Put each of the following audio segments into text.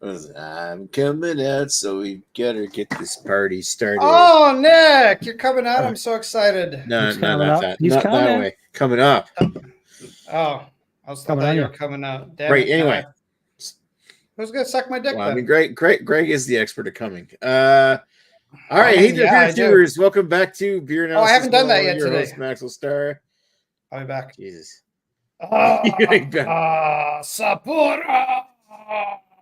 I'm coming out, so we gotta get this party started. Oh, Nick, you're coming out. I'm so excited. No, He's no, coming not up. that. He's Not that coming. way. Coming up. Oh, I Coming thought on you you. were coming out. Damn Right. it. Anyway. Who's gonna suck my dick Well, then? I mean, Greg is the expert at coming. All right, hey there, yeah, beer I do. viewers. Welcome back to Beer Analysis. I haven't done that yet your today. host, Maxwell Starr. I'll be back. Jesus. Sapura.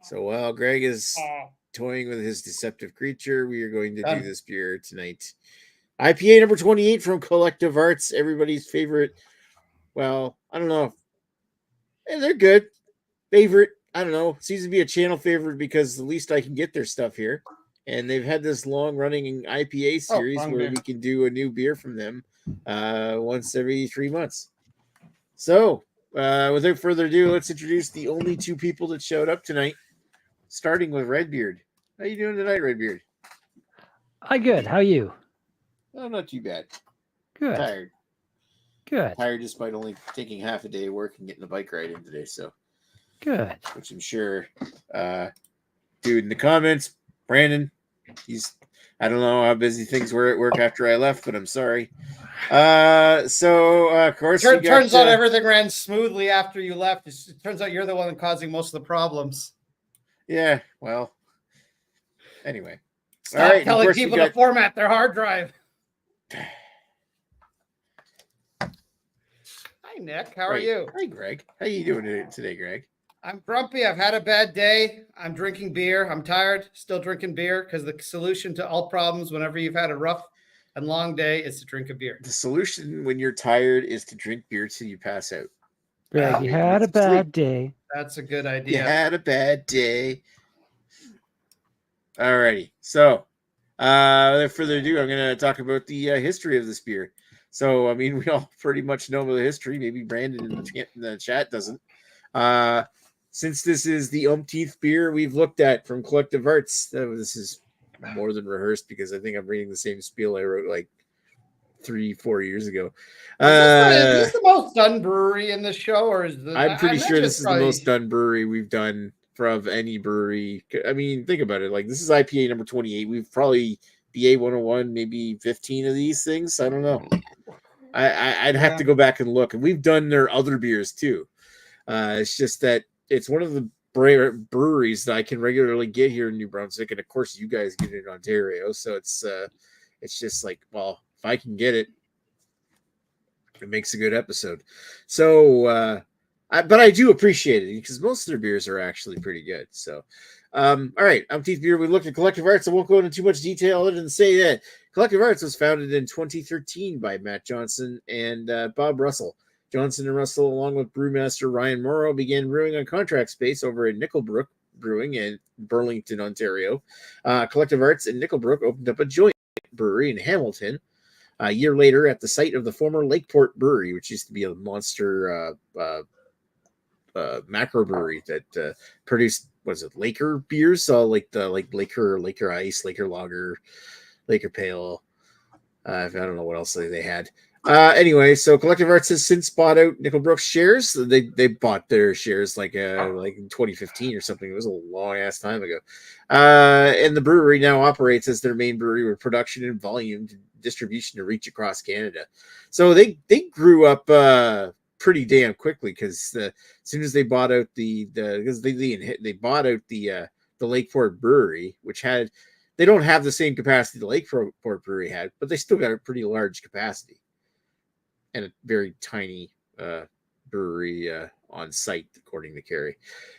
So while Greg is toying with his deceptive creature, we are going to do this beer tonight. IPA number 28 from Collective Arts, everybody's favorite. Well, I don't know. Hey, they're good. Favorite. I don't know. Seems to be a channel favorite because the least I can get their stuff here. And they've had this long-running IPA series where we can do a new beer from them once every 3 months. So, without further ado, let's introduce the only two people that showed up tonight, starting with Redbeard. How you doing tonight, Redbeard? Hi, good. How are you? Oh, not too bad. Good. Tired. Good. Tired despite only taking half a day of work and getting a bike ride in today, so. Good. Which I'm sure, dude, in the comments, Brandon, I don't know how busy things were at work after I left, but I'm sorry. Of course, turns out everything ran smoothly after you left. It turns out you're the one causing most of the problems. Yeah, well, anyway. Stop telling people to format their hard drive. Hi, Nick. How are you? Hi, Greg. How you doing today, Greg? I'm grumpy. I've had a bad day. I'm drinking beer. I'm tired. Still drinking beer because the solution to all problems whenever you've had a rough and long day is to drink a beer. The solution when you're tired is to drink beer till you pass out. Greg, you had a bad day. That's a good idea. You had a bad day. Alrighty. So, without further ado, I'm going to talk about the history of this beer. So, I mean, we all pretty much know the history. Maybe Brandon in the chat doesn't. Since this is the umpteenth beer we've looked at from Collective Arts, this is more than rehearsed because I think I'm reading the same spiel I wrote like 3-4 years ago. Is this the most done brewery in this show, or is the? I'm pretty sure this is the most done brewery we've done from any brewery. I mean, think about it. Like, this is IPA number 28. We've probably BA 101, maybe 15 of these things. I don't know. I'd have to go back and look. And we've done their other beers too. It's just that it's one of the breweries that I can regularly get here in New Brunswick, and of course you guys get it in Ontario. So it's just like, well, if I can get it, it makes a good episode. So, but I do appreciate it because most of their beers are actually pretty good. So, all right, umpteenth beer. We looked at Collective Arts. I won't go into too much detail other than say that Collective Arts was founded in 2013 by Matt Johnson and Bob Russell. Johnson and Russell, along with brewmaster Ryan Morrow, began brewing on contract space over at Nickelbrook Brewing in Burlington, Ontario. Collective Arts and Nickelbrook opened up a joint brewery in Hamilton a year later at the site of the former Lakeport Brewery, which used to be a monster macro brewery that produced, Laker beers? So like Laker Ice, Laker Lager, Laker Pale. I don't know what else they had. Anyway, so Collective Arts has since bought out Nickelbrook's shares. They bought their shares like in 2015 or something. It was a long ass time ago. And the brewery now operates as their main brewery with production and volume distribution to reach across Canada. So they grew up pretty damn quickly because as soon as they bought out they bought out the Lakeport Brewery, which they don't have the same capacity the Lakeport Brewery had, but they still got a pretty large capacity. And a very tiny brewery on site, according to Carrie.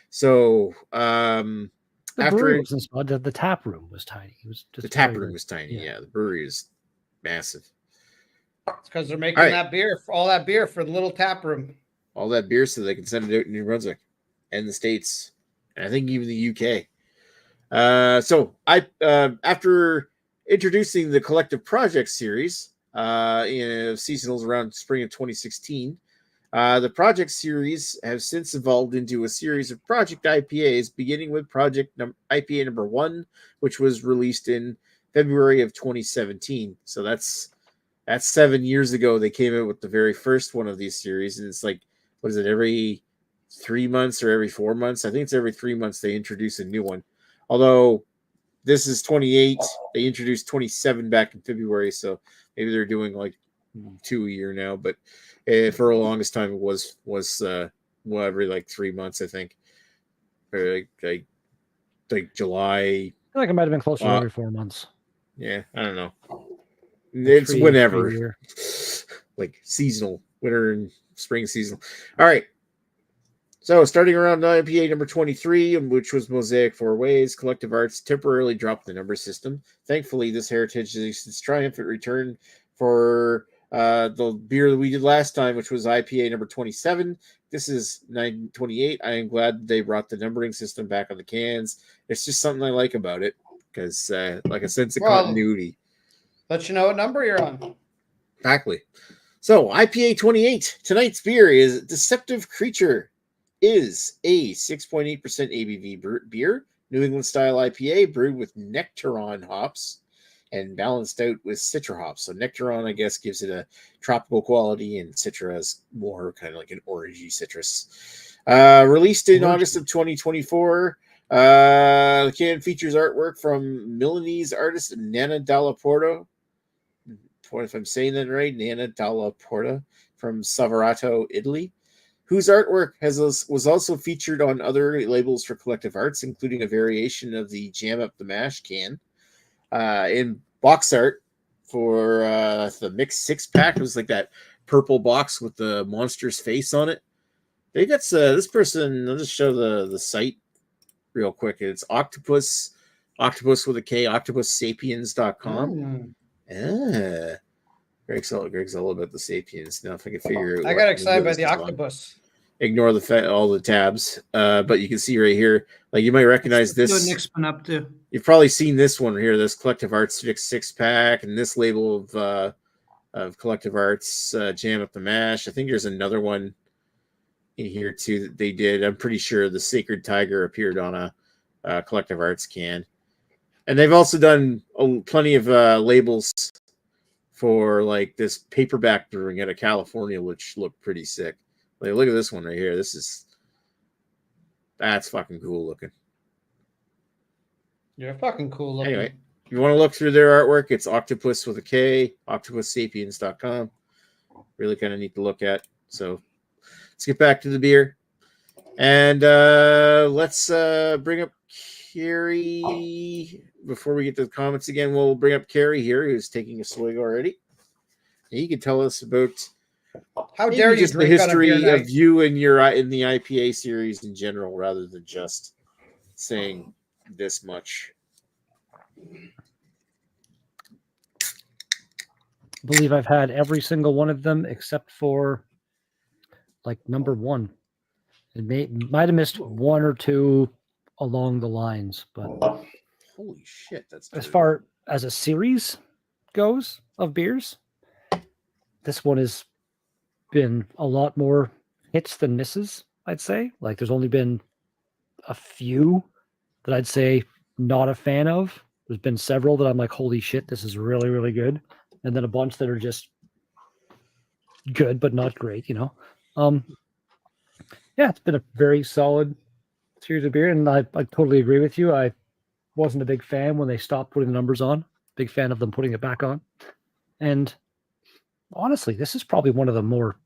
So the brewery wasn't small. The tap room was tiny. It was just the tap room was tiny. Yeah, the brewery is massive. It's because they're making all that beer for the little tap room. All that beer so they can send it out in New Brunswick and the States, and I think even the UK. So after introducing the Collective Project series. Seasonals around spring of 2016. The project series have since evolved into a series of project IPAs, beginning with project IPA number 1, which was released in February of 2017. So that's 7 years ago. They came out with the very first one of these series, and it's like, what is it, every 3 months or every 4 months? I think it's every 3 months they introduce a new one. Although this is 28, they introduced 27 back in February, so maybe they're doing like 2 a year now. But for the longest time, it was every like 3 months, I think, or like July. I feel like it might have been closer to every 4 months. Yeah, I don't know. It's whenever, year. like seasonal, winter and spring seasonal. All right. So starting around IPA number 23, which was Mosaic Four Ways, Collective Arts temporarily dropped the number system. Thankfully, this heritage is its triumphant return for the beer that we did last time, which was IPA number 27. This is 928. I am glad they brought the numbering system back on the cans. It's just something I like about it because, like a sense of continuity. Let you know what number you're on. Exactly. So IPA 28. Tonight's beer is Deceptive Creature. Is a 6.8% ABV beer, New England style IPA brewed with Nectaron hops and balanced out with Citra hops. So Nectaron, I guess, gives it a tropical quality, and Citra is more kind of like an orangey citrus. Released in August of 2024. The can features artwork from Milanese artist Nana Dalla Porta. If I'm saying that right, Nana Dalla Porta from Savarato, Italy, whose artwork was also featured on other labels for Collective Arts, including a variation of the Jam Up the Mash can. In box art for the mixed 6-pack, it was like that purple box with the monster's face on it. They got this person, I'll just show the site real quick. It's octopus with a K, octopussapiens.com. Greg's all about the Sapiens. Now, if I can figure out, I got excited by the octopus. Ignore all the tabs, but you can see right here, like you might recognize this. What Nick's been up to. You've probably seen this one here, this Collective Arts 6-pack, and this label of Collective Arts Jam Up the Mash. I think there's another one in here too that they did. I'm pretty sure the Sacred Tiger appeared on a Collective Arts can, and they've also done plenty of labels for like this paperback brewing out of California, which looked pretty sick. Like, look at this one right here. That's fucking cool looking. You're fucking cool looking. Anyway, if you want to look through their artwork, it's octopus with a K, octopussapiens.com. Really kind of neat to look at. So let's get back to the beer. And let's bring up Carrie. Before we get to the comments again, we'll bring up Carrie here, who's taking a swig already. And he can tell us about how dare you just the drink history on a beer of night. you and your in the IPA series in general, rather than just saying this much. I believe I've had every single one of them except for like number 1. It might have missed 1 or 2 along the lines, but holy shit, that's as far as a series goes of beers, this one has been a lot more hits than misses, I'd say. Like there's only been a few that I'd say not a fan of. There's been several that I'm like, holy shit, this is really, really good. And then a bunch that are just good, but not great, you know? Yeah, it's been a very solid series of beer. And I totally agree with you. I wasn't a big fan when they stopped putting the numbers on. Big fan of them putting it back on. And honestly, this is probably one of the more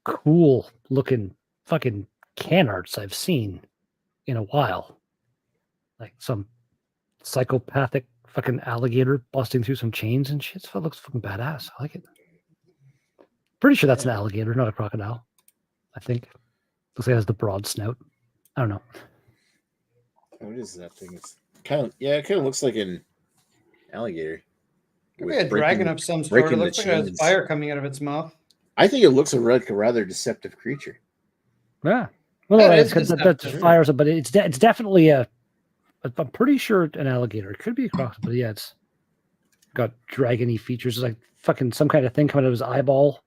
cool looking fucking can arts I've seen in a while. Like some psychopathic fucking alligator busting through some chains and shit. So it looks fucking badass. I like it. Pretty sure that's an alligator, not a crocodile. I think. Looks like it has the broad snout. I don't know. What is that thing? It's it kind of looks like an alligator. Could be a dragon of some sort. It looks like it has fire coming out of its mouth. I think it looks like a rather deceptive creature. Yeah. Well, that's fires, but it's definitely I'm pretty sure an alligator. It could be a crocodile, but yeah, it's got dragony features. It's like fucking some kind of thing coming out of his eyeball.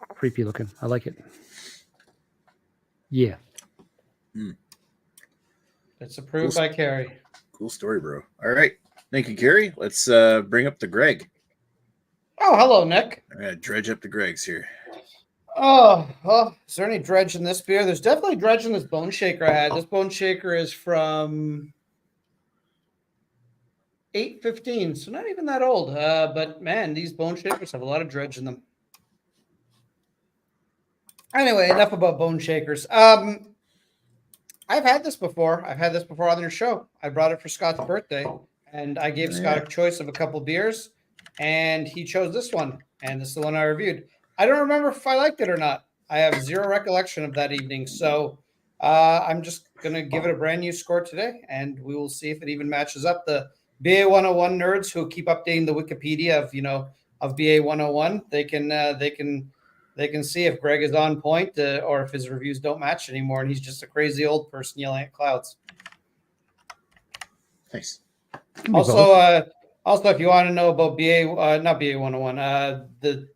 Creepy looking. I like it. Yeah. It's approved by Carrie. Cool story, bro. All right. Thank you, Carrie. Let's bring up the Greg. Oh, hello, Nick. I'm going to dredge up the Gregs here. Oh, well, is there any dredge in this beer? There's definitely dredge in this bone shaker I had. This bone shaker is from 815, so not even that old. But man, these bone shakers have a lot of dredge in them. Anyway, enough about bone shakers. I've had this before. I've had this before on your show. I brought it for Scott's birthday, and I gave Scott a choice of a couple beers, and he chose this one, and this is the one I reviewed. I don't remember if I liked it or not. I have zero recollection of that evening, so I'm just gonna give it a brand new score today, and we will see if it even matches up. The BA 101 nerds who keep updating the Wikipedia of BA 101, they can see if Greg is on point or if his reviews don't match anymore, and he's just a crazy old person yelling at clouds. Nice. Also, if you want to know about not BA 101, the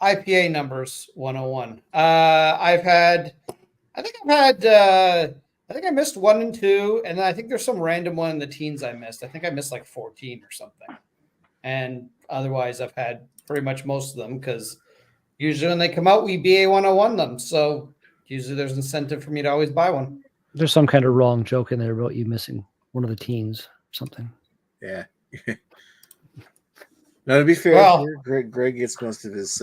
IPA numbers 101. I think I missed 1 and 2, and then I think there's some random one in the teens I missed. I think I missed like 14 or something. And otherwise, I've had pretty much most of them because usually when they come out, we BA 101 them. So usually there's incentive for me to always buy one. There's some kind of wrong joke in there about you missing one of the teens or something. Yeah. Now, to be fair, Well, Greg gets most of his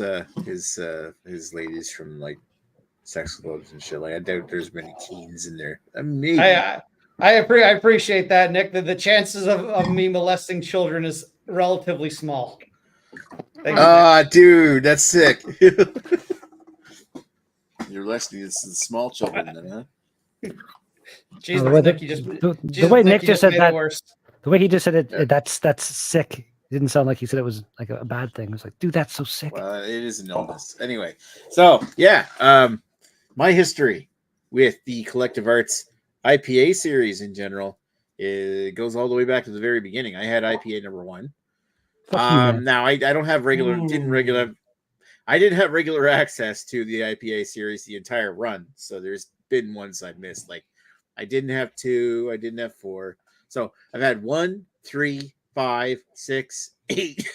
ladies from like sex clubs and shit. Like, I doubt there's many teens in there. Maybe. I appreciate that, Nick. The chances of me molesting children is relatively small. Dude, that's sick. You're molesting the small children, then, huh? Jesus, the way Nick just said that, the way he just said it, that's sick. It didn't sound like he said it was like a bad thing. It was like, dude, that's so sick. Well, it is an illness. Anyway, so yeah, my history with the Collective Arts IPA series in general, it goes all the way back to the very beginning. I had IPA number 1. Now I don't have I didn't have regular access to the IPA series the entire run. So there's been ones I missed. Like I didn't have 2, I didn't have 4. So I've had 1, 3, 5, 6, 8,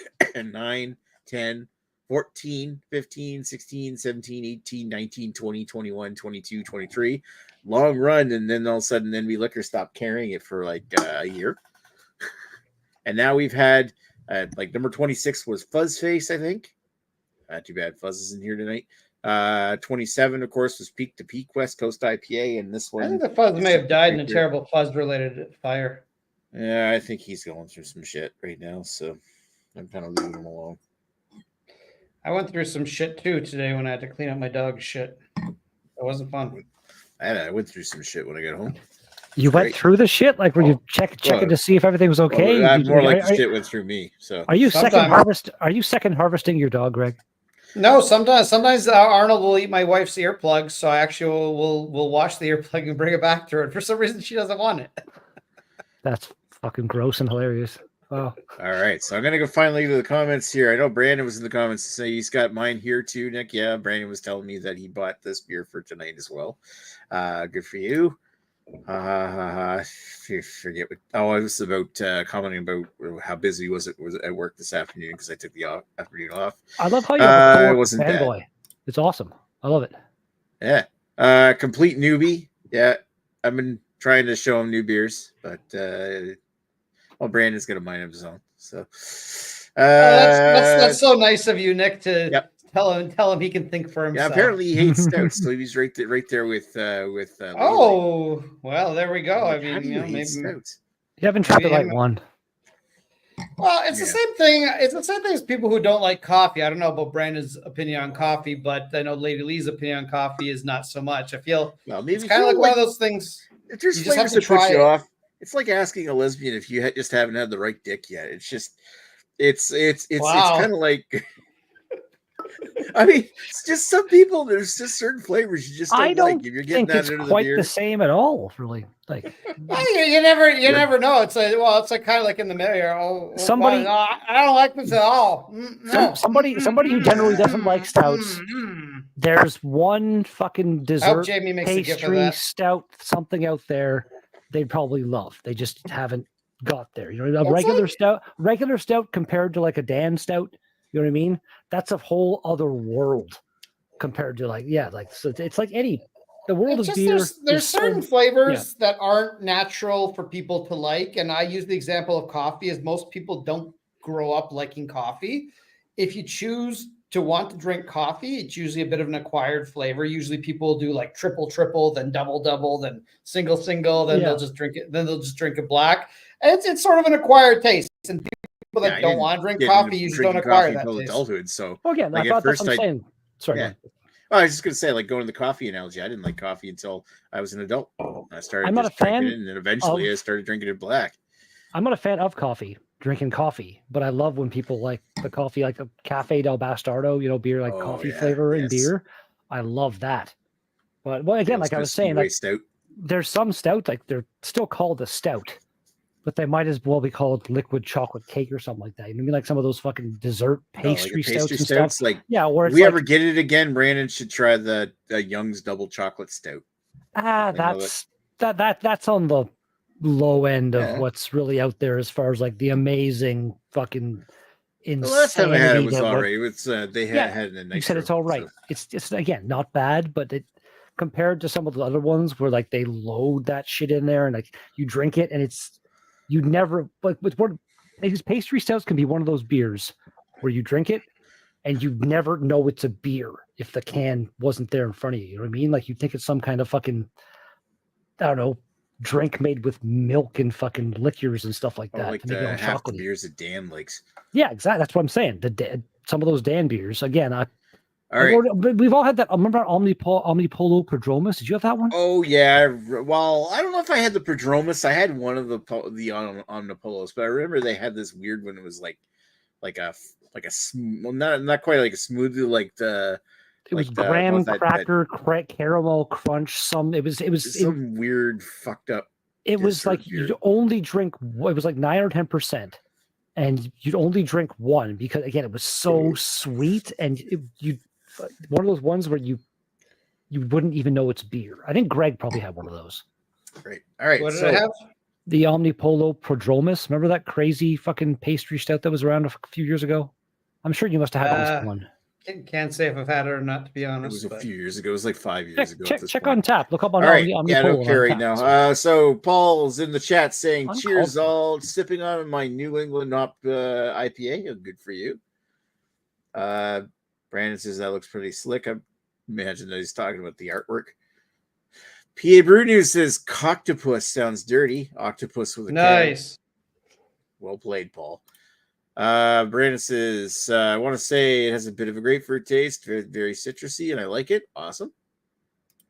9, 10, 14, 15, 16, 17, 18, 19, 20, 21, 22, 23. Long run, and then all of a sudden NB Liquor stopped carrying it for like a year. And now we've had like number 26 was Fuzz Face, I think. Too bad Fuzz isn't here tonight. 27, of course, was Peak to Peak West Coast IPA, and this one. I think the Fuzz may have died in a terrible Fuzz-related fire. Yeah, I think he's going through some shit right now, so I'm kind of leaving him alone. I went through some shit too today when I had to clean up my dog's shit. It wasn't fun. I went through some shit when I got home. You went through the shit? Like, were you checking to see if everything was okay? More like the shit went through me. So, are you second harvesting your dog, Greg? No, sometimes Arnold will eat my wife's earplugs, so I actually will wash the earplug and bring it back to her. For some reason, she doesn't want it. That's fucking gross and hilarious. Wow. All right, so I'm gonna go finally to the comments here. I know Brandon was in the comments to say he's got mine here too, Nick. Yeah, Brandon was telling me that he bought this beer for tonight as well. Good for you. Forget what. Oh, I was about commenting about how busy was at work this afternoon because I took the afternoon off. I love how you have a wasn't fanboy. It's awesome. I love it. Yeah. Complete newbie. Yeah, I've been trying to show him new beers, but Brandon's gonna mind his own. So that's so nice of you, Nick, to tell him he can think for himself. Yeah, apparently he hates stouts, so he's right there with. Oh, well, there we go. I mean, maybe stouts. You haven't tried the right one. Well, it's the same thing. It's the same thing as people who don't like coffee. I don't know about Brandon's opinion on coffee, but I know Lady Lee's opinion on coffee is not so much. I feel maybe it's kind of like one of those things. If there's flavors that put you off, it's like asking a lesbian if you just haven't had the right dick yet. It's just, it's kind of like. I mean, it's just some people. There's just certain flavors you just don't like. If you're getting that into quite the beer, the same at all, really. Like you never know. It's like it's like kind of like in the middle. Somebody, I don't like this at all. No. Somebody who generally doesn't like stouts. There's one fucking dessert, pastry, stout, something out there they'd probably love. They just haven't got there. You know, a regular stout compared to like a Dan stout. You know what I mean? That's a whole other world compared to so it's like the world It's of just beer. there's is certain so, flavors that aren't natural for people to like, and I use the example of coffee, as most people don't grow up liking coffee. If you choose to want to drink coffee, it's usually a bit of an acquired flavor. Usually people do like triple, then double, then single, then they'll just drink it. Then they'll just drink it black. And it's sort of an acquired taste. And people that don't want to drink coffee usually don't acquire that taste. Adulthood. So again, like I thought that's what I'm saying. Sorry. Yeah. Well, I was just gonna say, like going to the coffee analogy. I didn't like coffee until I was an adult. I started drinking it, and then eventually I started drinking it black. I'm not a fan of drinking coffee, but I love when people like the coffee, like a Cafe del Bastardo, beer like coffee flavor in beer. I love that. But again, like I was saying, like stout. There's some stout, like they're still called a stout, but they might as well be called liquid chocolate cake or something like that. You know what I mean? Like some of those fucking dessert pastry stouts and stuff. Like, where if we ever get it again, Brandon should try the Young's double chocolate stout. That's on the low end of what's really out there as far as like the amazing fucking insanity. The last time I had it was all right. It's they had it in You said it's all right. So. It's again not bad, but compared to some of the other ones where like they load that shit in there and like you drink it and you never like with what these pastry stouts can be one of those beers where you drink it and you never know it's a beer if the can wasn't there in front of you. You know what I mean? Like you think it's some kind of fucking, I don't know, drink made with milk and fucking liqueurs and stuff like that. Like the half the beers that Dan likes. Yeah, exactly. That's what I'm saying. Some of those Dan beers. Again, all right. We've all had that. Remember Omnipolo Prodromus? Did you have that one? Oh yeah. Well, I don't know if I had the Prodromus. I had one of the Omnipolos, but I remember they had this weird one. It was like a not quite like a smoothie, like the. It was graham cracker, caramel crunch. It was some weird fucked up. It was like you'd only drink. It was like 9 or 10%, and you'd only drink one because again it was so sweet, and you one of those ones where you wouldn't even know it's beer. I think Greg probably had one of those. Great. All right. What did I have? The Omnipolo Prodromus. Remember that crazy fucking pastry stout that was around a few years ago? I'm sure you must have had at least one. Can't say if I've had it or not, to be honest. It was a few years ago. It was like 5 years ago. Check on tap. Look up on Omnipolo. Yeah, I don't care right now. So Paul's in the chat saying, "Cheers, all sipping on my New England IPA. Good for you." Brandon says that looks pretty slick. I imagine that he's talking about the artwork. PA Brew News says Coctopus sounds dirty. Octopus with a nice. K. Well played, Paul. Brandon says, I want to say it has a bit of a grapefruit taste, very, very citrusy, and I like it. Awesome.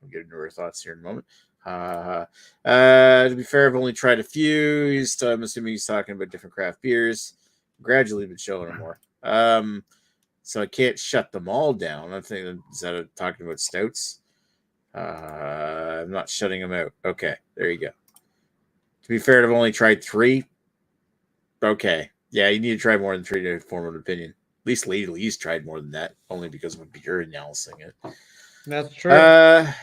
I'll get into our thoughts here in a moment. To be fair, I've only tried a few. I'm assuming he's talking about different craft beers. Gradually been showing him more. So I can't shut them all down. I'm thinking, is that talking about stouts? I'm not shutting them out. Okay, there you go. To be fair, I've only tried 3. Okay. Yeah, you need to try more than 3 to form an opinion. At least Lady Lee's tried more than that, only because of beer analyzing it. That's true. I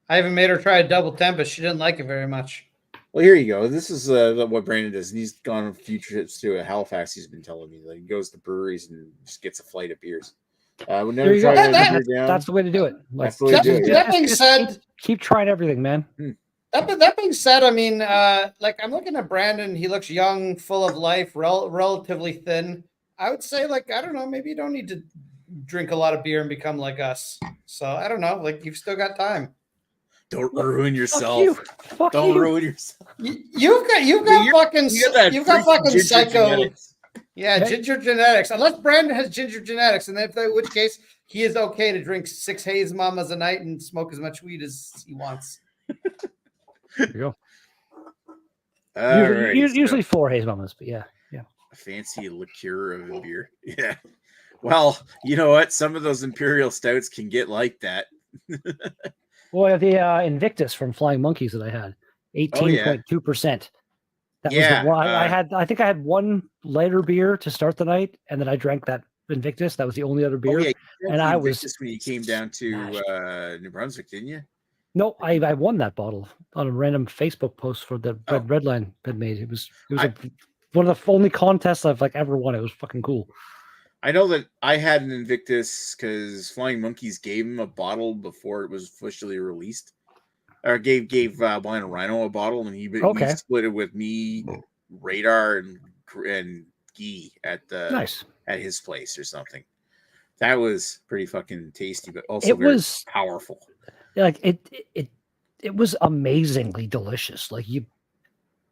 haven't made her try a double tempest. She didn't like it very much. Well, here you go. This is what Brandon does. And he's gone on a few trips to Halifax. He's been telling me that he goes to breweries and just gets a flight of beers. Would never try beer down. That's the way to do it. That's the way to do it. That being said, keep trying everything, man. That being said, I mean, like I'm looking at Brandon. He looks young, full of life, relatively thin. I would say, like, I don't know, maybe you don't need to drink a lot of beer and become like us. So I don't know, like you've still got time. Don't ruin yourself. Don't ruin yourself. You've got fucking psycho. Genetics. Yeah, ginger genetics. Unless Brandon has ginger genetics, and in which case he is okay to drink 6 Haze Mamas a night and smoke as much weed as he wants. There you go. Usually 4 Haze Mamas, but yeah. A fancy liqueur of a beer. Yeah. Well, you know what? Some of those imperial stouts can get like that. Well, the Invictus from Flying Monkeys that I had, 18.2%. That was the one I think I had one lighter beer to start the night, and then I drank that Invictus. That was the only other beer. And I was just when you came down to New Brunswick, didn't you? No, I won that bottle on a random Facebook post for the Redline had made. It was one of the only contests I've ever won. It was fucking cool. I know that I had an Invictus because Flying Monkeys gave him a bottle before it was officially released, or gave Blind Rhino a bottle, and we Okay. split it with me, Radar, and Guy Nice. at his place or something. That was pretty fucking tasty, but also It very was powerful. like it was amazingly delicious. Like you'd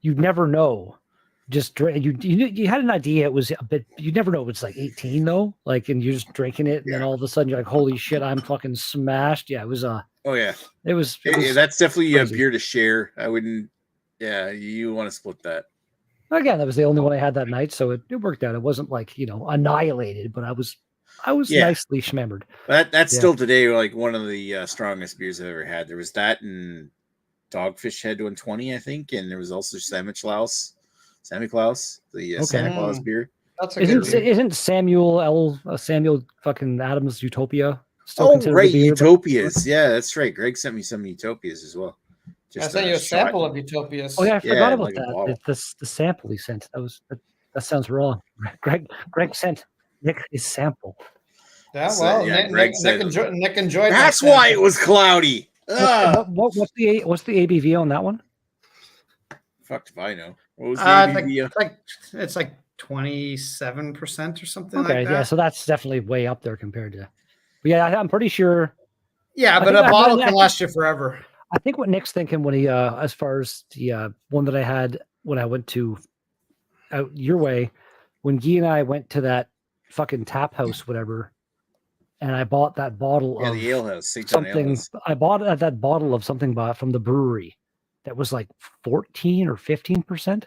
never know. Just drink. You had an idea it was a bit. You never know. It's like 18 though. Like, and you're just drinking it, and then all of a sudden you're like, "Holy shit, I'm fucking smashed." Yeah, it was. Oh yeah, it was. That's definitely crazy. a beer to share. I wouldn't. Yeah, you want to split that. Again, that was the only one I had that night, so it worked out. It wasn't like annihilated, but I was nicely schmembered. That's still today like one of the strongest beers I've ever had. There was that and Dogfish Head 120, I think, and there was also Santa Claus, the Santa Claus beer. That's a good beer. Isn't Samuel fucking Adams Utopia still Oh considered right, a beer? Utopias. Yeah, that's right. Greg sent me some Utopias as well. I sent you a sample of Utopias. Oh yeah, I forgot about like that. The sample he sent. That sounds wrong. Greg sent Nick his sample. Yeah, well, Nick enjoyed. That's why it was cloudy. What's the ABV on that one? Fuck if I know. What was the ABV? It's like 27% or something. Okay, like that. Yeah, so that's definitely way up there compared to. But yeah, I'm pretty sure. Yeah, but a bottle can last you forever. I think what Nick's thinking when he, as far as the one that I had when I went out your way, when Guy and I went to that fucking tap house, whatever, and I bought that bottle of the ale house, something. I bought that bottle of something from the brewery that was like 14 or 15%.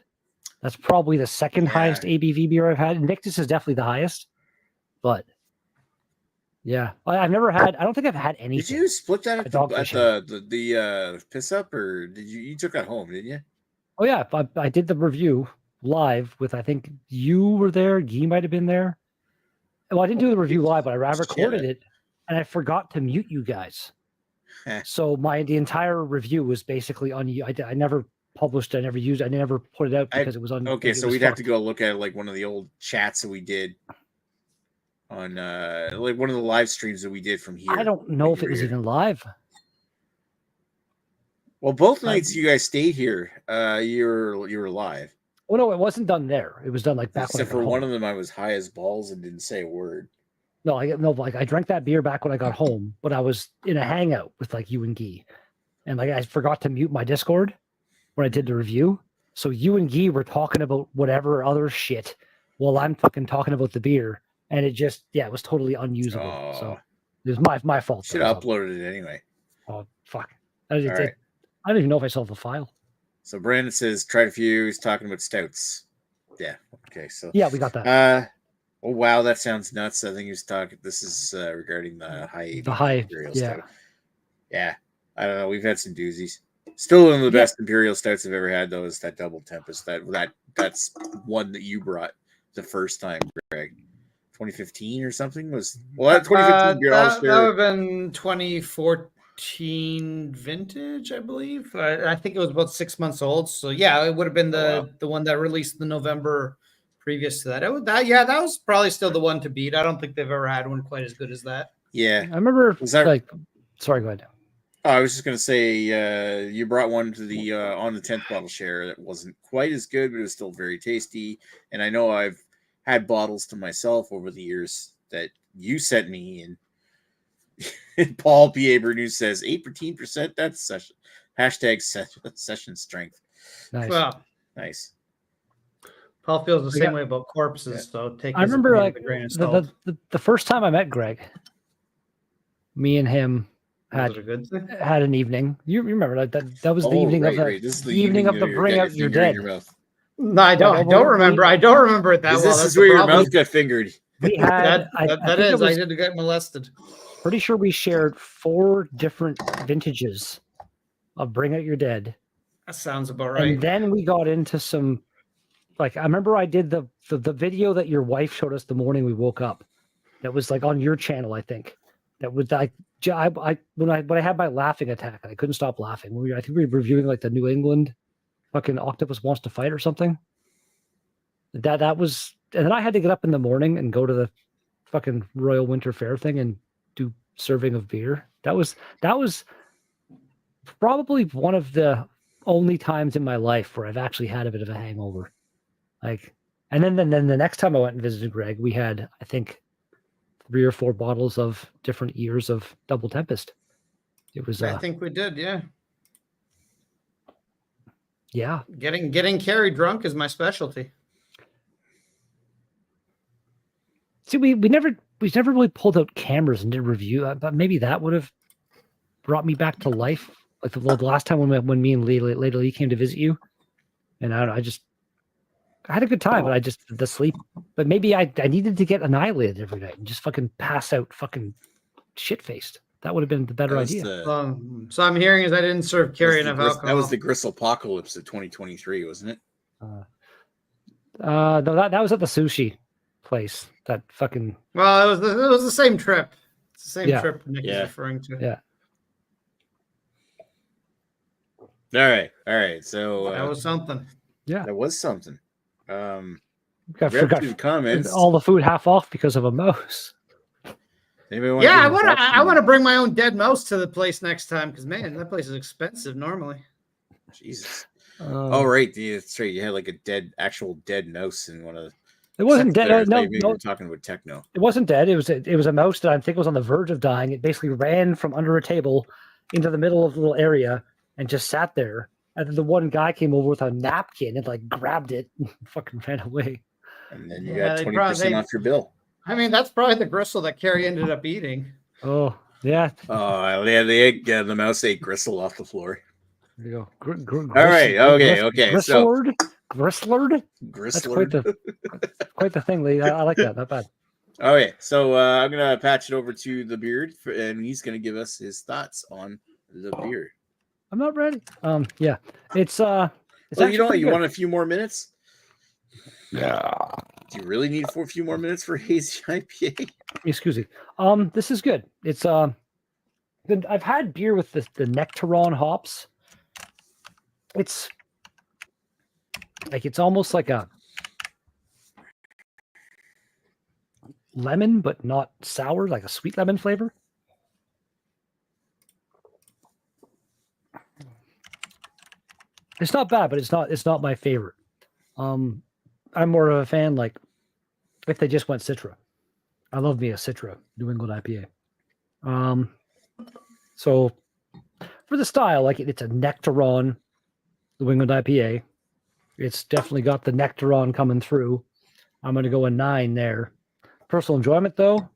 That's probably the second highest ABV beer I've had. Invictus is definitely the highest, but yeah, I've never had. I don't think I've had anything. Did you split that at the piss up, or did you took that home? Didn't you? Oh yeah, I did the review live with. I think you were there. Guy might have been there. Well, I didn't do the review live, but I recorded it, and I forgot to mute you guys. So the entire review was basically on you. I never published. I never used. I never put it out because it was on. Okay, so we'd have to go look at like one of the old chats that we did on like one of the live streams that we did from here. I don't know if it was even live. Well, both nights you guys stayed here. You were live. Oh no, it wasn't done there. It was done like back. Except for one of them, I was high as balls and didn't say a word. No, I drank that beer back when I got home, but I was in a hangout with like you and Guy, and like I forgot to mute my Discord when I did the review. So you and Guy were talking about whatever other shit while I'm fucking talking about the beer, and it was totally unusable. Oh. So it was my fault. Should have uploaded it anyway. Oh fuck! I don't even know if I still have the file. So Brandon says tried a few. He's talking about stouts. Yeah. Okay. So yeah, we got that. Oh wow, that sounds nuts. I think he was talking. This is regarding the high imperial stout. Yeah, I don't know. We've had some doozies. Still one of the best imperial stouts I've ever had, though, is that Double Tempest. That's one that you brought the first time, Greg. 2015 or something was that 2015 beer. That would have been 2014 vintage, I believe. I think it was about 6 months old. So yeah, it would have been the one that released the November. Previous to that, that was probably still the one to beat. I don't think they've ever had one quite as good as that. Yeah, I remember. Sorry, go ahead. Oh, I was just gonna say, you brought one to the on the 10th bottle share that wasn't quite as good, but it was still very tasty. And I know I've had bottles to myself over the years that you sent me, and Paul P.A. Bernew says 8%. That's session. #session strength. Nice. Wow, nice. Paul feels the same way about corpses, so take. I remember like the first time I met Greg, me and him had an evening. You remember that was the evening of the evening of the bring out your dead. No, I don't remember. I don't remember it that well. This is where your mouth got fingered. We had I did get molested. Pretty sure we shared 4 different vintages of Bring Out Your Dead. That sounds about right. And then we got into some. Like I remember I did the video that your wife showed us the morning we woke up. That was like on your channel, I think. That was like when I had my laughing attack and I couldn't stop laughing. I think we were reviewing like the New England fucking Octopus Wants to Fight or something. That was, and then I had to get up in the morning and go to fucking Royal Winter Fair thing and do serving of beer. That was probably one of the only times in my life where I've actually had a bit of a hangover. Like, and then the next time I went and visited Greg, we had, I think, 3 or 4 bottles of different years of Double Tempest. It was I think we did, yeah. Yeah. Getting Carrie drunk is my specialty. See, we never really pulled out cameras and did review, but maybe that would have brought me back to life. Like the last time when me and Lady Lee came to visit you, and I had a good time, but the sleep. But maybe I needed to get annihilated every night and just fucking pass out, fucking shit faced. That would have been the better idea. So I'm hearing is I didn't serve Carrie enough alcohol. That was the Gristle Apocalypse of 2023, wasn't it? No, that was at the sushi place. That fucking. Well, it was the same trip. It's the same trip Nick is referring to. Yeah. All right. So that was something. Yeah, that was something. I forgot comments. All the food half off because of a mouse. I want to bring my own dead mouse to the place next time because man, that place is expensive normally. Jesus. Right. That's right. You had like a actual dead mouse in one of the. It wasn't dead. No, we're talking about techno. It wasn't dead. It was a mouse that I think was on the verge of dying. It basically ran from under a table into the middle of the little area and just sat there. And then the one guy came over with a napkin and like grabbed it and fucking ran away. And then you got 20% off your bill. I mean, that's probably the gristle that Carrie ended up eating. Oh, yeah. Oh, yeah, the mouse ate gristle off the floor. There you go. All right. Okay. Gristlord? Gristlord? Gristlord. That's quite the thing, Lee. I like that. Not bad. Okay. So I'm going to patch it over to the Beard, and he's going to give us his thoughts on the beer. I'm not ready. Yeah. It's you want a few more minutes? Yeah. Do you really need a few more minutes for hazy IPA? Excuse me. This is good. It's I've had beer with the Nectaron hops. It's almost like a lemon, but not sour, like a sweet lemon flavor. It's not bad, but it's not my favorite. I'm more of a fan like if they just went Citra. I love me a Citra New England IPA. So for the style, like it's a Nectaron New England IPA. It's definitely got the Nectaron coming through. I'm going to go a 9 there. Personal enjoyment though,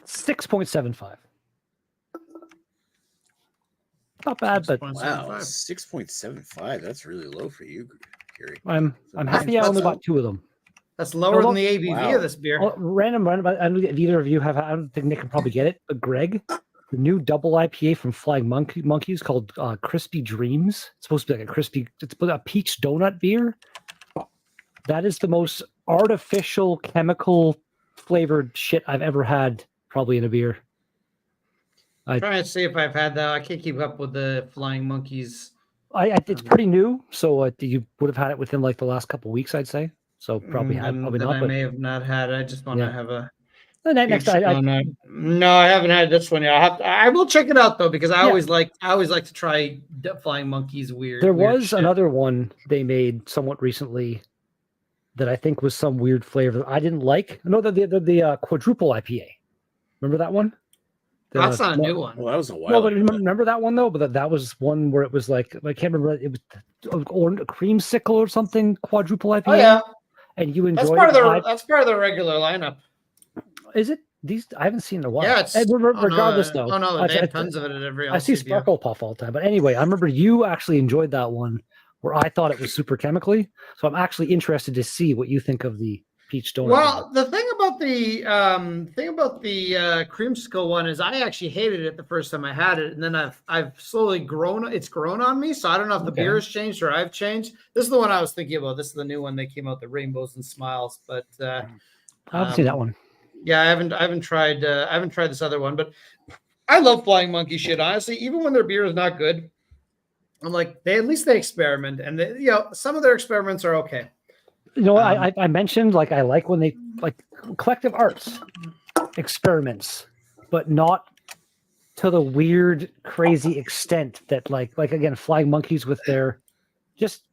6.75. Not bad, but wow, 6.75. That's really low for you, Gary. I'm happy I only bought 2 of them. That's lower than the ABV of this beer. Random, I don't know if either of you have. I don't think Nick can probably get it, but Greg, the new double IPA from Flying Monkeys called Crispy Dreams. It's supposed to be like it's a peach donut beer. That is the most artificial chemical flavored shit I've ever had, probably in a beer. I'm trying to see if I've had that. I can't keep up with the Flying Monkeys. It's pretty new, so you would have had it within like the last couple of weeks, I'd say. So probably not. I may have not had it. I just want to have a. Next, no, I haven't had this one yet. I will check it out though because I always like to try Flying Monkeys weird. There was another one they made somewhat recently that I think was some weird flavor I didn't like. No, the quadruple IPA. Remember that one? That's not a new one. Well, that was a while. No, but remember that one though. But that was one where it was like I can't remember. It was a creamsicle or something. Quadruple IPA. Oh yeah. And you enjoyed that's part of the regular lineup. Is it? These I haven't seen in a while. Yeah, it's, regardless though. Oh no, they have tons of it at every. I see Sparkle Puff all the time. But anyway, I remember you actually enjoyed that one where I thought it was super chemically. So I'm actually interested to see what you think of the peach donut. Well, the thing about the creamsicle one is I actually hated it the first time I had it, and then I've slowly grown. It's grown on me, so I don't know if the beer has changed or I've changed. This is the one I was thinking about. This is the new one they came out, the Rainbows and Smiles. But I haven't seen that one. Yeah, I haven't tried this other one, but I love Flying Monkey shit. Honestly, even when their beer is not good, I'm like, at least they experiment, and some of their experiments are okay. You know, I mentioned like I like when they like collective arts experiments, but not to the weird, crazy extent that like again, Flying Monkeys with their just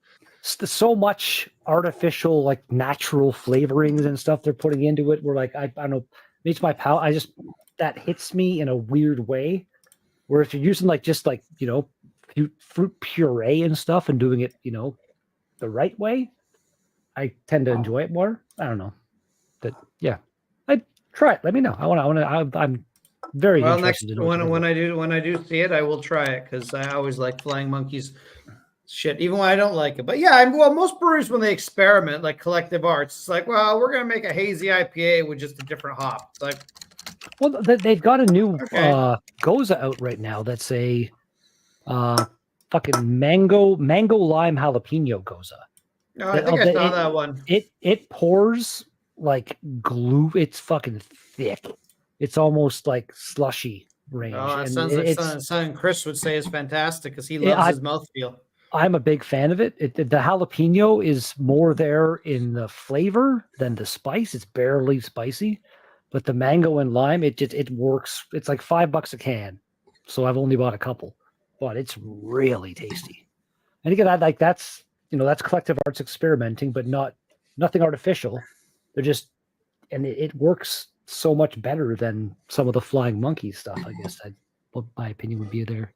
so much artificial, like natural flavorings and stuff they're putting into it. Where like I don't know, makes my palate. That hits me in a weird way. Where if you're using like just like fruit puree and stuff and doing it the right way, I tend to enjoy it more. I don't know, but yeah, I try it. Let me know. I'm very interested in when I do see it, I will try it because I always like Flying Monkeys shit, even when I don't like it. But yeah, most breweries when they experiment, like Collective Arts, it's like, well, we're gonna make a hazy IPA with just a different hop. It's like, well, they've got a new Goza out right now. That's a fucking mango lime jalapeno Goza. No, I think I saw that one. It pours like glue. It's fucking thick. It's almost like slushy range. Oh, it sounds like something Chris would say is fantastic because he loves his mouthfeel. I'm a big fan of it. The jalapeno is more there in the flavor than the spice. It's barely spicy, but the mango and lime, it works. It's like $5 a can, so I've only bought a couple, but it's really tasty. And again, that's Collective Arts experimenting, but nothing artificial. They're just, and it works so much better than some of the Flying Monkey stuff. I guess what my opinion would be there.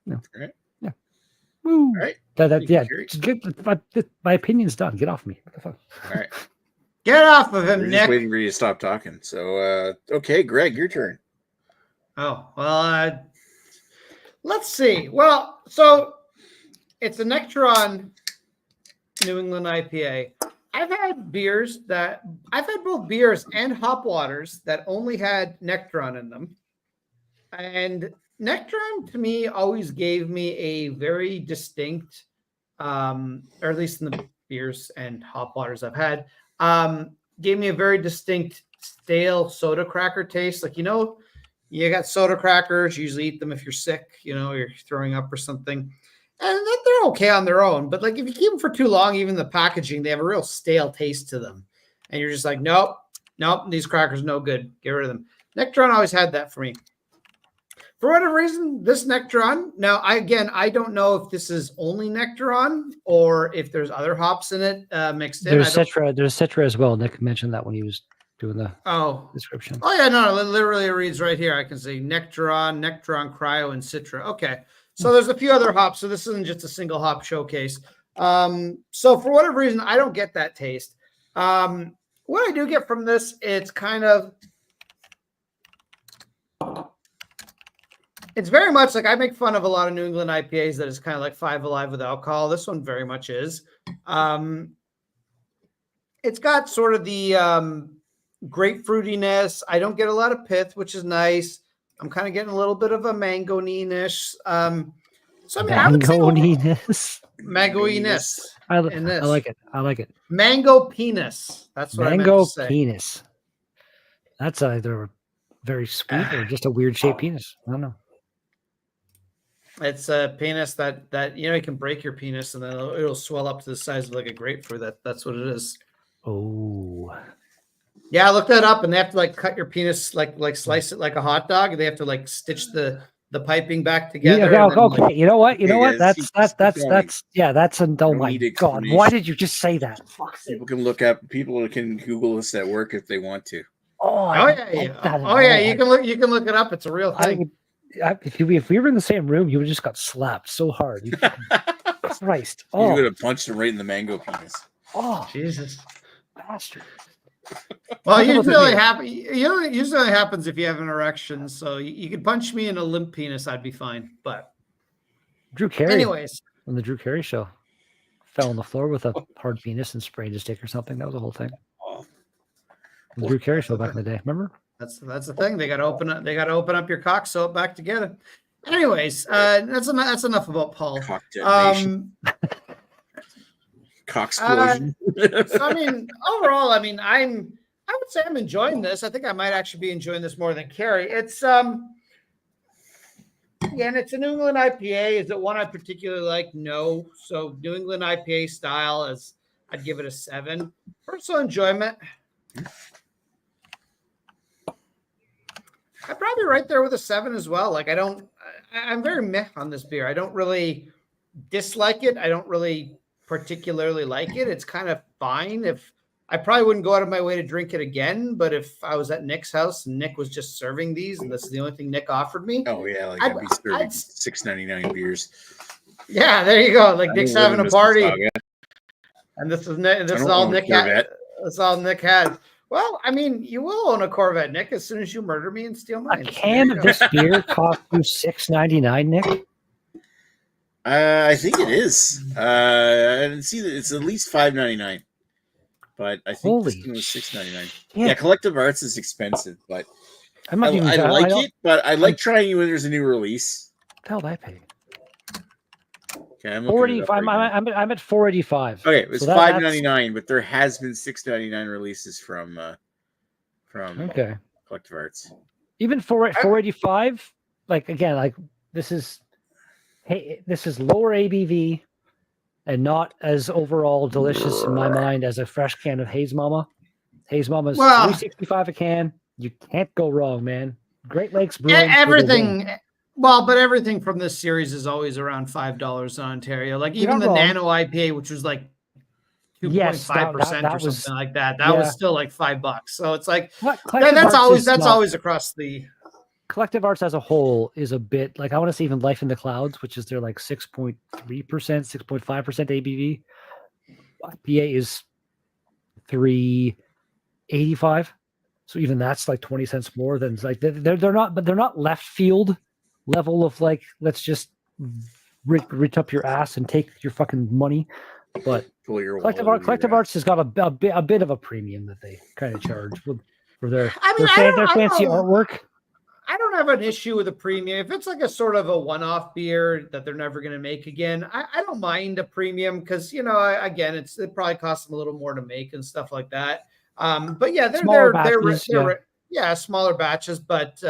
No. Right. Yeah. Woo. All right. My opinion's done. Get off me. What the fuck? All right. Get off of him, We're Nick. just waiting for you to stop talking. So, okay, Greg, your turn. Oh, well, let's see. Well, so it's a Nectaron New England IPA. I've had both beers and hop waters that only had Nectaron in them. And Nectaron to me always gave me a very distinct, or at least in the beers and hop waters I've had, gave me a very distinct stale soda cracker taste. Like, you got soda crackers, you usually eat them if you're sick, you're throwing up or something. And they're okay on their own. But like if you keep them for too long, even the packaging, they have a real stale taste to them. And you're just like, nope, these crackers no good. Get rid of them. Nectaron always had that for me. For whatever reason, this Nectaron, now I don't know if this is only Nectaron or if there's other hops in it mixed in. There's Citra as well. Nick mentioned that when he was doing the description. Oh yeah, no, literally it reads right here. I can see Nectaron, Cryo, and Citra. Okay. So there's a few other hops. So this isn't just a single hop showcase. So for whatever reason, I don't get that taste. What I do get from this, it's very much like I make fun of a lot of New England IPAs that is kind of like Five Alive with alcohol. This one very much is. It's got sort of the grapefruitiness. I don't get a lot of pith, which is nice. I'm kind of getting a little bit of a mango-ness. Mango-ness. Mango-ness. I like it. I like it. Mango penis. That's what I meant to say. Penis. That's either very sweet or just a weird shaped penis. I don't know. It's a penis that you can break your penis and then it'll swell up to the size of like a grapefruit. That's what it is. Oh. Yeah, I looked that up, and they have to like cut your penis, like slice it like a hot dog, and they have to like stitch the piping back together. Yeah, okay, you know what? That's oh my god! Why did you just say that? People can Google this at work if they want to. Yeah. You can look it up. It's a real thing. If we were in the same room, you would just got slapped so hard. Christ! You would have punched him right in the mango penis. Oh, Jesus, bastard! Well, usually happens if you have an erection. So you could punch me in a limp penis, I'd be fine. But Drew Carey, anyways, on the Drew Carey show, fell on the floor with a hard penis and sprayed his dick or something. That was the whole thing. The Drew Carey show back in the day, remember? That's the thing. They got to open up. They got to open up your cock, sew it back together. Anyways, that's enough about Paul. Cock detonation. Cock explosion. So overall, I would say I'm enjoying this. I think I might actually be enjoying this more than Carrie. It's again, it's a New England IPA. Is it one I particularly like? No. So New England IPA style, as I'd give it a 7. Personal enjoyment, I'd probably right there with a 7 as well. Like I'm very meh on this beer. I don't really dislike it. I don't really particularly like it. It's kind of fine. If I probably wouldn't go out of my way to drink it again, but if I was at Nick's house and Nick was just serving these and this is the only thing Nick offered me, Oh yeah, like I'd be serving $6.99 beers. Yeah, there you go. Like I Nick's don't live having in a party, Mississauga. and this is don't all own a Nick has. Corvette. That's all Nick has. Well, I mean, you will own a Corvette, Nick, as soon as you murder me and steal mine. A can of this beer cost you $6.99, Nick? I think it is. I didn't see that it's at least $5.99, but I think this one was $6.99. Yeah, Collective Arts is expensive, but I like it. But I like trying it when there's a new release. What the hell did I pay? Okay, I'm 485. I'm at 485. Okay, it was $5.99, but there has been $6.99 releases from Collective Arts. Even 485. Like again, like this is lower ABV and not as overall delicious in my mind as a fresh can of Haze Mama. Haze Mama's $3.65 a can. You can't go wrong, man. Great Lakes Brewing. Everything. Well, but everything from this series is always around $5 in Ontario. Like even the Nano IPA, which was like 2.5% or something like that. That was still like $5. So it's like that's always across the. Collective Arts as a whole is a bit like I want to say even Life in the Clouds, which is their like 6.3%, 6.5% ABV. IPA is 3.85. So even that's like 20 cents more than like they're not left field level of like let's just reach up your ass and take your fucking money, but Collective Arts has got a bit of a premium that they kind of charge for their fancy artwork. I don't have an issue with a premium if it's like a sort of a one-off beer that they're never going to make again. I don't mind a premium because again it probably costs them a little more to make and stuff like that. But yeah, they're smaller batches, but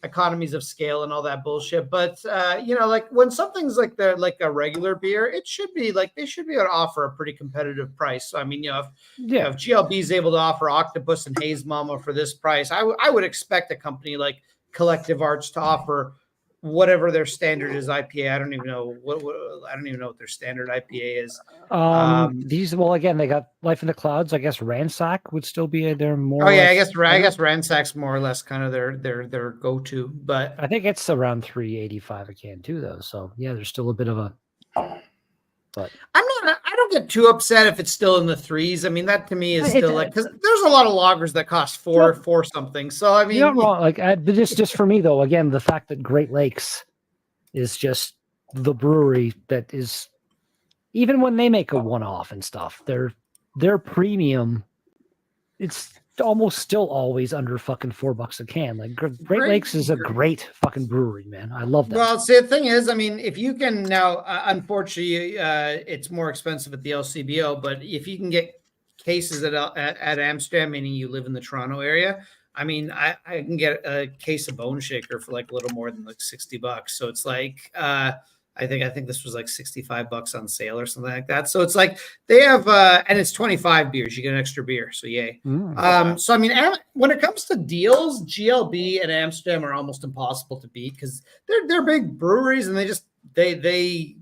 economies of scale and all that bullshit. But like when something's like a regular beer, it should be like they should be able to offer a pretty competitive price. So I mean, if GLB is able to offer Octopus and Haze Mama for this price, I would expect a company like Collective Arts to offer whatever their standard is IPA. I don't even know what their standard IPA is. Again, they got Life in the Clouds. I guess Ransack would still be their more. Oh yeah, I guess Ransack's more or less kind of their go-to, but I think it's around 3.85 a can too, though. So yeah, there's still a bit of a. But I don't get too upset if it's still in the threes. I mean, that to me is still like because there's a lot of lagers that cost four something. So I mean, you're not wrong. Like just for me though, again, the fact that Great Lakes is just the brewery that is, even when they make a one-off and stuff, their premium, it's almost still always under fucking $4 a can. Like Great Lakes is a great fucking brewery, man. I love that. Well, see, the thing is, I mean, if you can now, unfortunately, it's more expensive at the LCBO, but if you can get cases at Amsterdam, meaning you live in the Toronto area, I mean, I can get a case of Bone Shaker for like a little more than like $60. So it's like, I think this was like $65 on sale or something like that. So it's like they have, and it's 25 beers. You get an extra beer. So yay. So, I mean, when it comes to deals, GLB and Amsterdam are almost impossible to beat because they're big breweries and they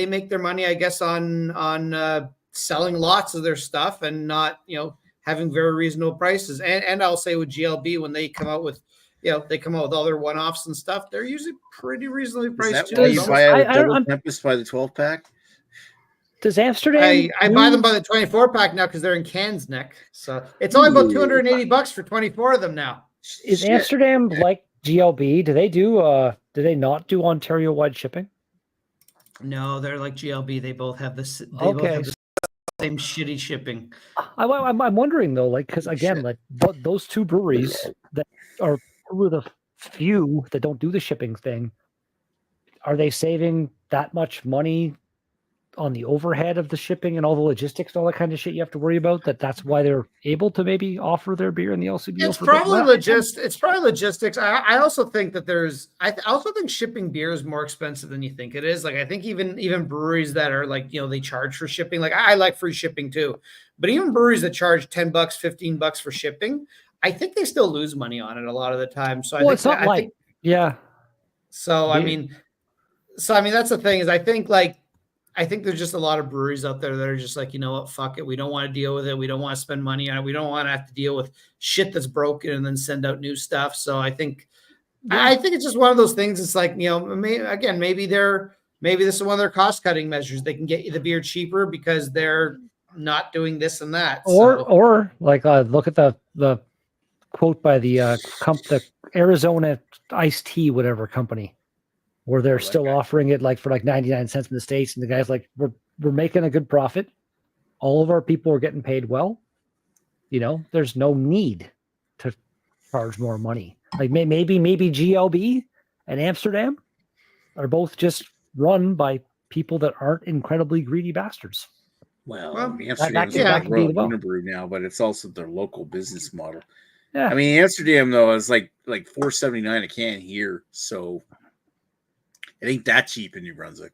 make their money, I guess, on selling lots of their stuff and not, having very reasonable prices. And I'll say with GLB, when they come out with, they come out with all their one-offs and stuff, they're usually pretty reasonably priced too. You buy a double Tempest by the 12-pack? Does Amsterdam? I buy them by the 24-pack now because they're in cans, Nick. So it's only about $280 for 24 of them now. Is Amsterdam like GLB? Do they not do Ontario-wide shipping? No, they're like GLB. They both have this. Both have the same shitty shipping. I'm wondering though, like, because again, like those two breweries that are two of the few that don't do the shipping thing, are they saving that much money on the overhead of the shipping and all the logistics and all that kind of shit you have to worry about. That's why they're able to maybe offer their beer in the LCBO. It's probably It's probably logistics. I also think that I also think shipping beer is more expensive than you think it is. Like I think even breweries that are like, they charge for shipping. Like I like free shipping too, but even breweries that charge $10, $15 for shipping, I think they still lose money on it a lot of the time. So it's not like, yeah. So I mean, that's the thing is I think there's just a lot of breweries out there that are just like, you know what, fuck it. We don't want to deal with it. We don't want to spend money on it. We don't want to have to deal with shit that's broken and then send out new stuff. So I think it's just one of those things. It's like, maybe this is one of their cost cutting measures. They can get you the beer cheaper because they're not doing this and that. Or like look at the quote by the Arizona iced tea, whatever company, where they're still offering it like for like 99 cents in the States. And the guy's like, we're making a good profit. All of our people are getting paid well. There's no need to charge more money. Like maybe GLB and Amsterdam are both just run by people that aren't incredibly greedy bastards. Well, Amsterdam's like Royal Unibrew now, but it's also their local business model. Yeah. I mean, Amsterdam though is like $4.79 a can here, so it ain't that cheap in New Brunswick.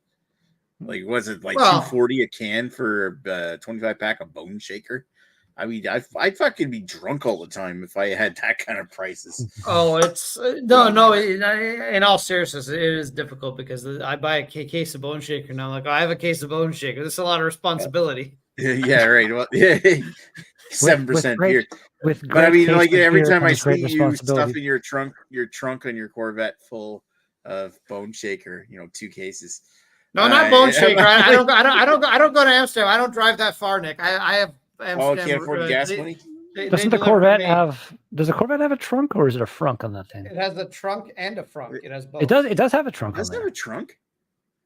Like, was it like $2.40 a can for a 25 pack of Bone Shaker? I mean, I'd fucking be drunk all the time if I had that kind of prices. Oh, it's no. In all seriousness, it is difficult because I buy a case of Bone Shaker and I'm like, I have a case of Bone Shaker. This is a lot of responsibility. Yeah, right. Well, 7% beer. But I mean, like every time I see you stuffing your trunk on your Corvette full of Bone Shaker, 2 cases. No, not Bone Shaker. I don't go to Amsterdam. I don't drive that far, Nick. I have. Amsterdam, can't afford the gas money. Doesn't the Corvette have? Does the Corvette have a trunk or is it a frunk on that thing? It has a trunk and a frunk. It has both. It does have a trunk. It does have a trunk.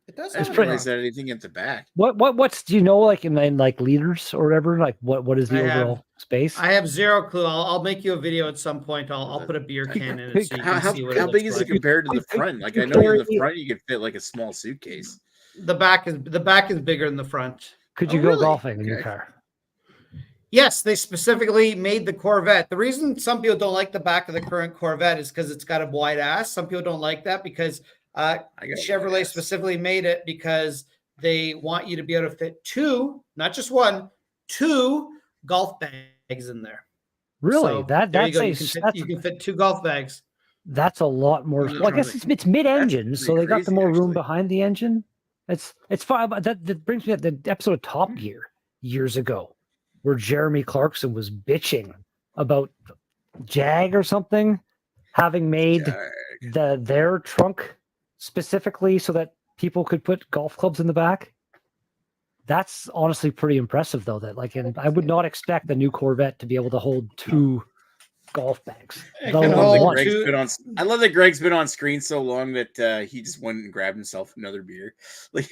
It does. It's pretty. Is that anything at the back? What's do you know like in like liters or whatever? Like what is the overall space? I have zero clue. I'll make you a video at some point. I'll put a beer can in it so you can see what how big is it compared to the front? Like I know in the front you could fit like a small suitcase. The back is bigger than the front. Could you go golfing in your car? Yes, they specifically made the Corvette. The reason some people don't like the back of the current Corvette is because it's got a wide ass. Some people don't like that because Chevrolet specifically made it because they want you to be able to fit 2, not just 1, 2 golf bags in there. Really? So you can fit 2 golf bags. That's a lot more. Well, I guess it's mid-engine, so they got the more room behind the engine. It's fine, but that brings me to the episode of Top Gear years ago, where Jeremy Clarkson was bitching about Jag or something having made their trunk specifically so that people could put golf clubs in the back. That's honestly pretty impressive, though. And I would not expect the new Corvette to be able to hold 2 golf bags. I love that Greg's been on screen so long that he just went and grabbed himself another beer. Like,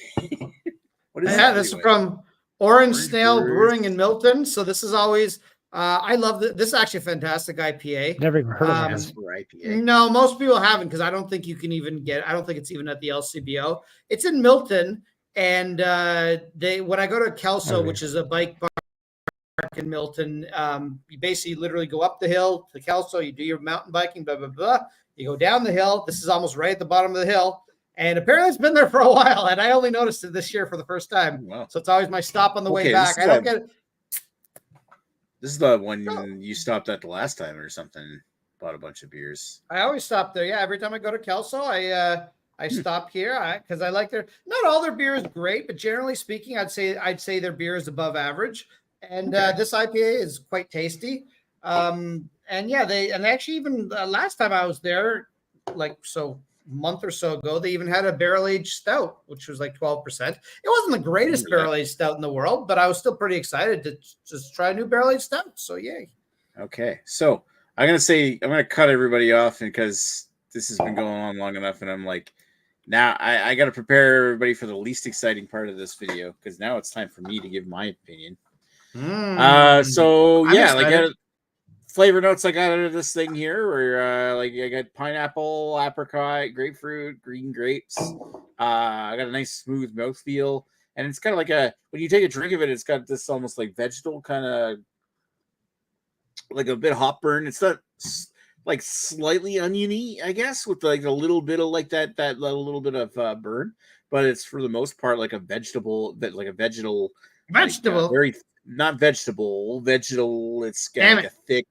what is that? This is from Orange Snail Brewing in Milton. So this is always, I love this. This is actually a fantastic IPA. Never even heard of it. IPA. No, most people haven't because I don't think you can even I don't think it's even at the LCBO. It's in Milton. And when I go to Kelso, which is a bike park in Milton, you basically literally go up the hill to Kelso, you do your mountain biking, blah, blah, blah. You go down the hill. This is almost right at the bottom of the hill. And apparently it's been there for a while. And I only noticed it this year for the first time. Wow. So it's always my stop on the way back. I don't get it. This is the one you stopped at the last time or something. Bought a bunch of beers. I always stop there. Yeah, every time I go to Kelso, I stop here because I like not all their beer is great, but generally speaking, I'd say their beer is above average. And this IPA is quite tasty. And they actually even last time I was there, month or so ago, they even had a barrel-aged stout, which was like 12%. It wasn't the greatest barrel-aged stout in the world, but I was still pretty excited to just try a new barrel-aged stout. So yay. Okay. So I'm going to cut everybody off because this has been going on long enough. And I'm like, now I got to prepare everybody for the least exciting part of this video because now it's time for me to give my opinion. Flavor notes I got out of this thing here were I got pineapple, apricot, grapefruit, green grapes. I got a nice smooth mouthfeel, and it's kind of like when you take a drink of it, it's got this almost like vegetal kind of like a bit hop burn. It's not like slightly oniony, I guess, with like a little bit of like that little bit of burn, but it's for the most part like a vegetable, like a vegetal, very not vegetable. It's got like a thick,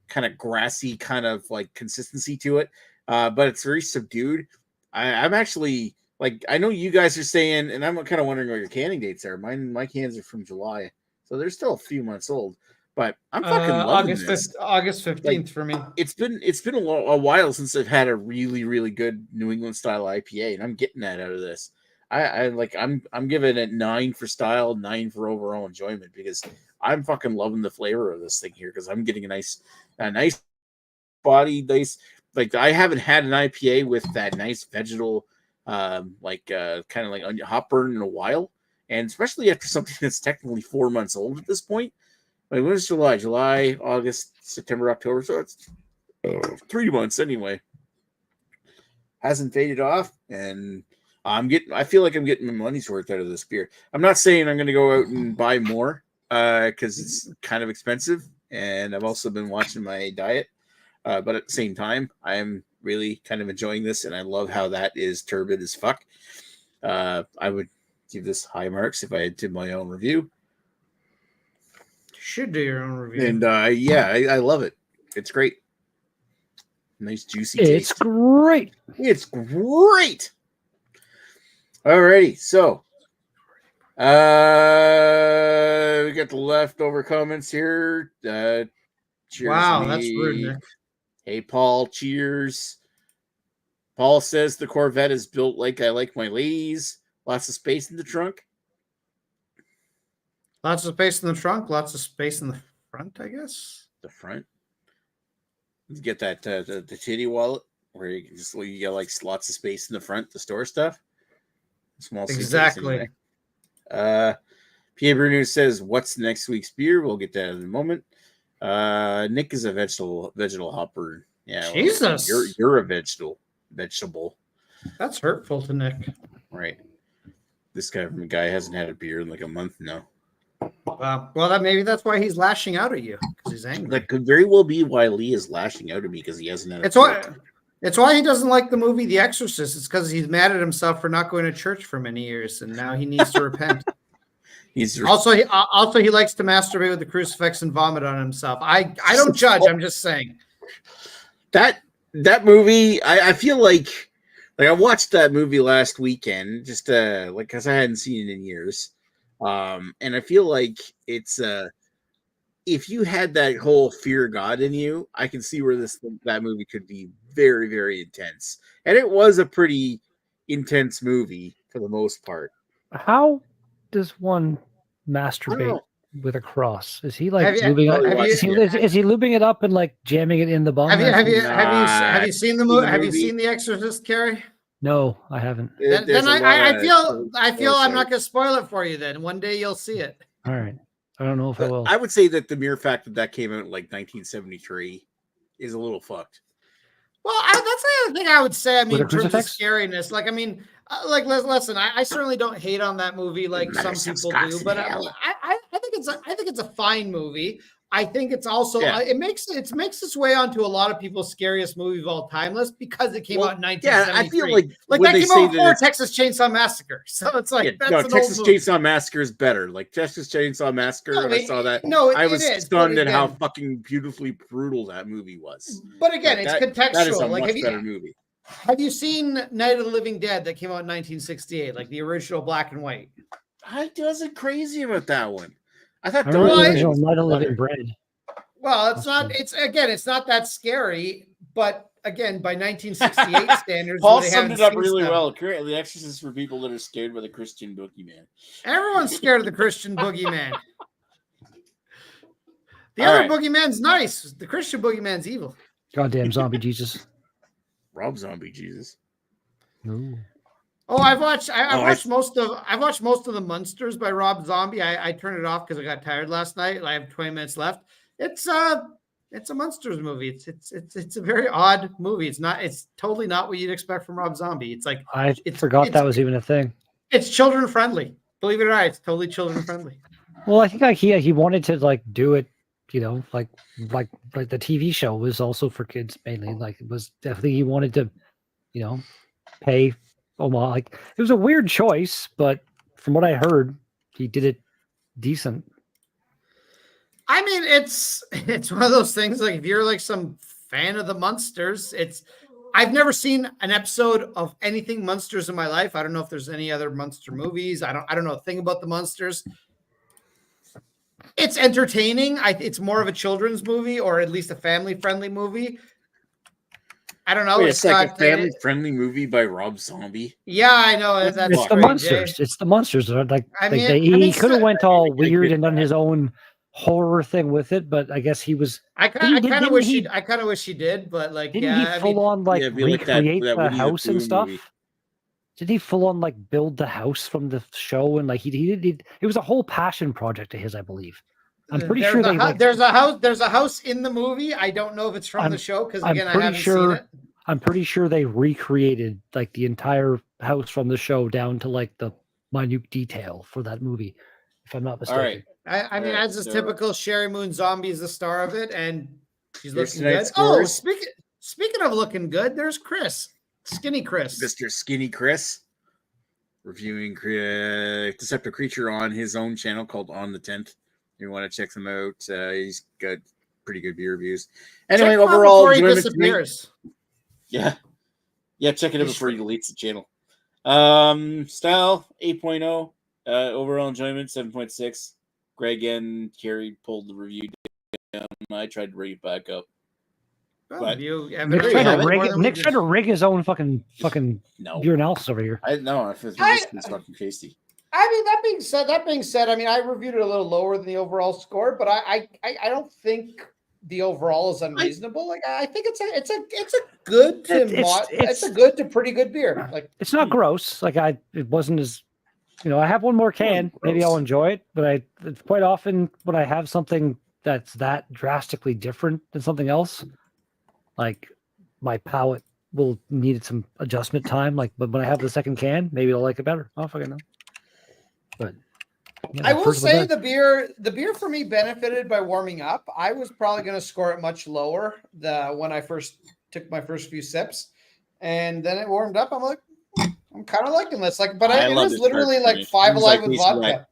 kind of grassy kind of like consistency to it, but it's very subdued. I'm actually like, I know you guys are saying, and I'm kind of wondering what your canning dates are. My cans are from July, so they're still a few months old. But I'm fucking loving this. August 15th like, for me. It's been a while since I've had a really, really good New England style IPA, and I'm getting that out of this. I'm giving it 9 for style, 9 for overall enjoyment, because I'm fucking loving the flavor of this thing here, because I'm getting a nice body, nice, like I haven't had an IPA with that nice vegetal kind of like onion hop burn in a while, and especially after something that's technically 4 months old at this point. Like, when is July, August, September, October, so it's 3 months anyway. Hasn't faded off, and I feel like I'm getting my money's worth out of this beer. I'm not saying I'm going to go out and buy more because it's kind of expensive, and I've also been watching my diet. But at the same time, I'm really kind of enjoying this, and I love how that is turbid as fuck. I would give this high marks if I did my own review. You should do your own review. And I love it. It's great. Nice juicy taste. It's great. It's great. Alrighty, so we got the leftover comments here. Cheers. Wow, that's rude, Nick. Hey, Paul, cheers. Paul says the Corvette is built like I like my ladies. Lots of space in the trunk. Lots of space in the trunk. Lots of space in the front, I guess. The front. You get that the titty wallet where you get like lots of space in the front to store stuff. Small. Exactly. PA Bruno says, "What's next week's beer?" We'll get that in a moment. Nick is a vegetable hopper. Yeah, Jesus, well, you're a vegetable. That's hurtful to Nick. Right. This guy hasn't had a beer in like a month now. Well, maybe that's why he's lashing out at you, because he's angry. That could very well be why Lee is lashing out at me, because he hasn't had. It's why he doesn't like the movie The Exorcist. It's because he's mad at himself for not going to church for many years, and now he needs to repent. Also he likes to masturbate with the crucifix and vomit on himself. I don't judge. I'm just saying that movie. I feel like I watched that movie last weekend, just because I hadn't seen it in years. And I feel like it's if you had that whole fear of God in you, I can see where that movie could be very, very intense. And it was a pretty intense movie for the most part. How does one masturbate with a cross? Is he like lubing up? Is he lubing it up and like jamming it in the bum? Have you seen the movie? Have you seen The Exorcist, Carrie? No, I haven't. Then I feel I'm not going to spoil it for you. Then one day you'll see it. All right. I don't know if I will. I would say that the mere fact that came out in like 1973 is a little fucked. Well, that's the other thing I would say. I mean, in terms of scariness, like, I mean, like, listen, I certainly don't hate on that movie like some people do, but I think it's a fine movie. I think it's also it makes its way onto a lot of people's scariest movie of all time list because it came out in 1973. Yeah, I feel like that came out before Texas Chainsaw Massacre, so it's like Texas Chainsaw Massacre is better. Like Texas Chainsaw Massacre, I saw that. I was stunned at how fucking beautifully brutal that movie was. But again, it's contextual. That is a much better movie. Have you seen Night of the Living Dead that came out in 1968, like the original black and white? I wasn't crazy about that one. I thought the original Night of Living Bread. Well, it's not. It's not that scary. But again, by 1968 standards, Paul summed it up really well. The Exorcist is for people that are scared by the Christian boogeyman. Everyone's scared of the Christian boogeyman. The other boogeyman's nice. The Christian boogeyman's evil. Goddamn zombie Jesus. Rob Zombie Jesus. Ooh. Oh, I've watched most of the Munsters by Rob Zombie. I turned it off because I got tired last night. I have 20 minutes left. It's a Munsters movie. It's a very odd movie. It's totally not what you'd expect from Rob Zombie. It's like I forgot that was even a thing. It's children friendly. Believe it or not, it's totally children friendly. Well, I think like he wanted to like do it, you know, like the TV show was also for kids mainly. Like it was definitely he wanted to, you know, pay. Oh my, like it was a weird choice, but from what I heard, he did it decent. I mean, it's one of those things. Like if you're like some fan of the Munsters, I've never seen an episode of anything Munsters in my life. I don't know if there's any other Munster movies. I don't know a thing about the Munsters. It's entertaining. It's more of a children's movie, or at least a family-friendly movie. I don't know. Wait, it's like a family-friendly movie by Rob Zombie. Yeah, I know. That's it's the Munsters. It's the Munsters. Like, he could have went all weird and done his own horror thing with it, but I guess he was. I kind of wish he did, but like, didn't he full on like recreate the house and stuff? Movie. Did he full on like build the house from the show and like he did? It was a whole passion project of his, I believe. I'm pretty sure there's a house in the movie. I don't know if it's from the show because again, I haven't seen it. I'm pretty sure they recreated like the entire house from the show down to like the minute detail for that movie, if I'm not mistaken. All right. I mean, as is typical, Sherry Moon Zombie is the star of it, and she's looking good. Scores. Oh, speaking of looking good, there's Chris, Skinny Chris, Mr. Skinny Chris, reviewing Deceptive Creature on his own channel called On the 10th. You want to check them out? He's got pretty good beer reviews. Anyway, overall enjoyment. Yeah, check it out before he deletes the channel. Style 8.0. Overall enjoyment 7.6. Greg and Carrie pulled the review down. I tried to bring it back up. But Nick's trying to rig his own fucking beer analysis over here. It's fucking tasty. I mean, that being said, I mean, I reviewed it a little lower than the overall score, but I don't think the overall is unreasonable. Like I think it's a good to pretty good beer. Like it's not gross. Like it wasn't as. I have one more can. Maybe I'll enjoy it, but it's quite often when I have something that's that drastically different than something else, like my palate will need some adjustment time. Like, but when I have the second can, maybe I'll like it better. I don't fucking know. But I will say the beer for me benefited by warming up. I was probably going to score it much lower when I first took my first few sips, and then it warmed up. I'm like, I'm kind of liking this. Like, but it was literally like 5 Alive with vodka.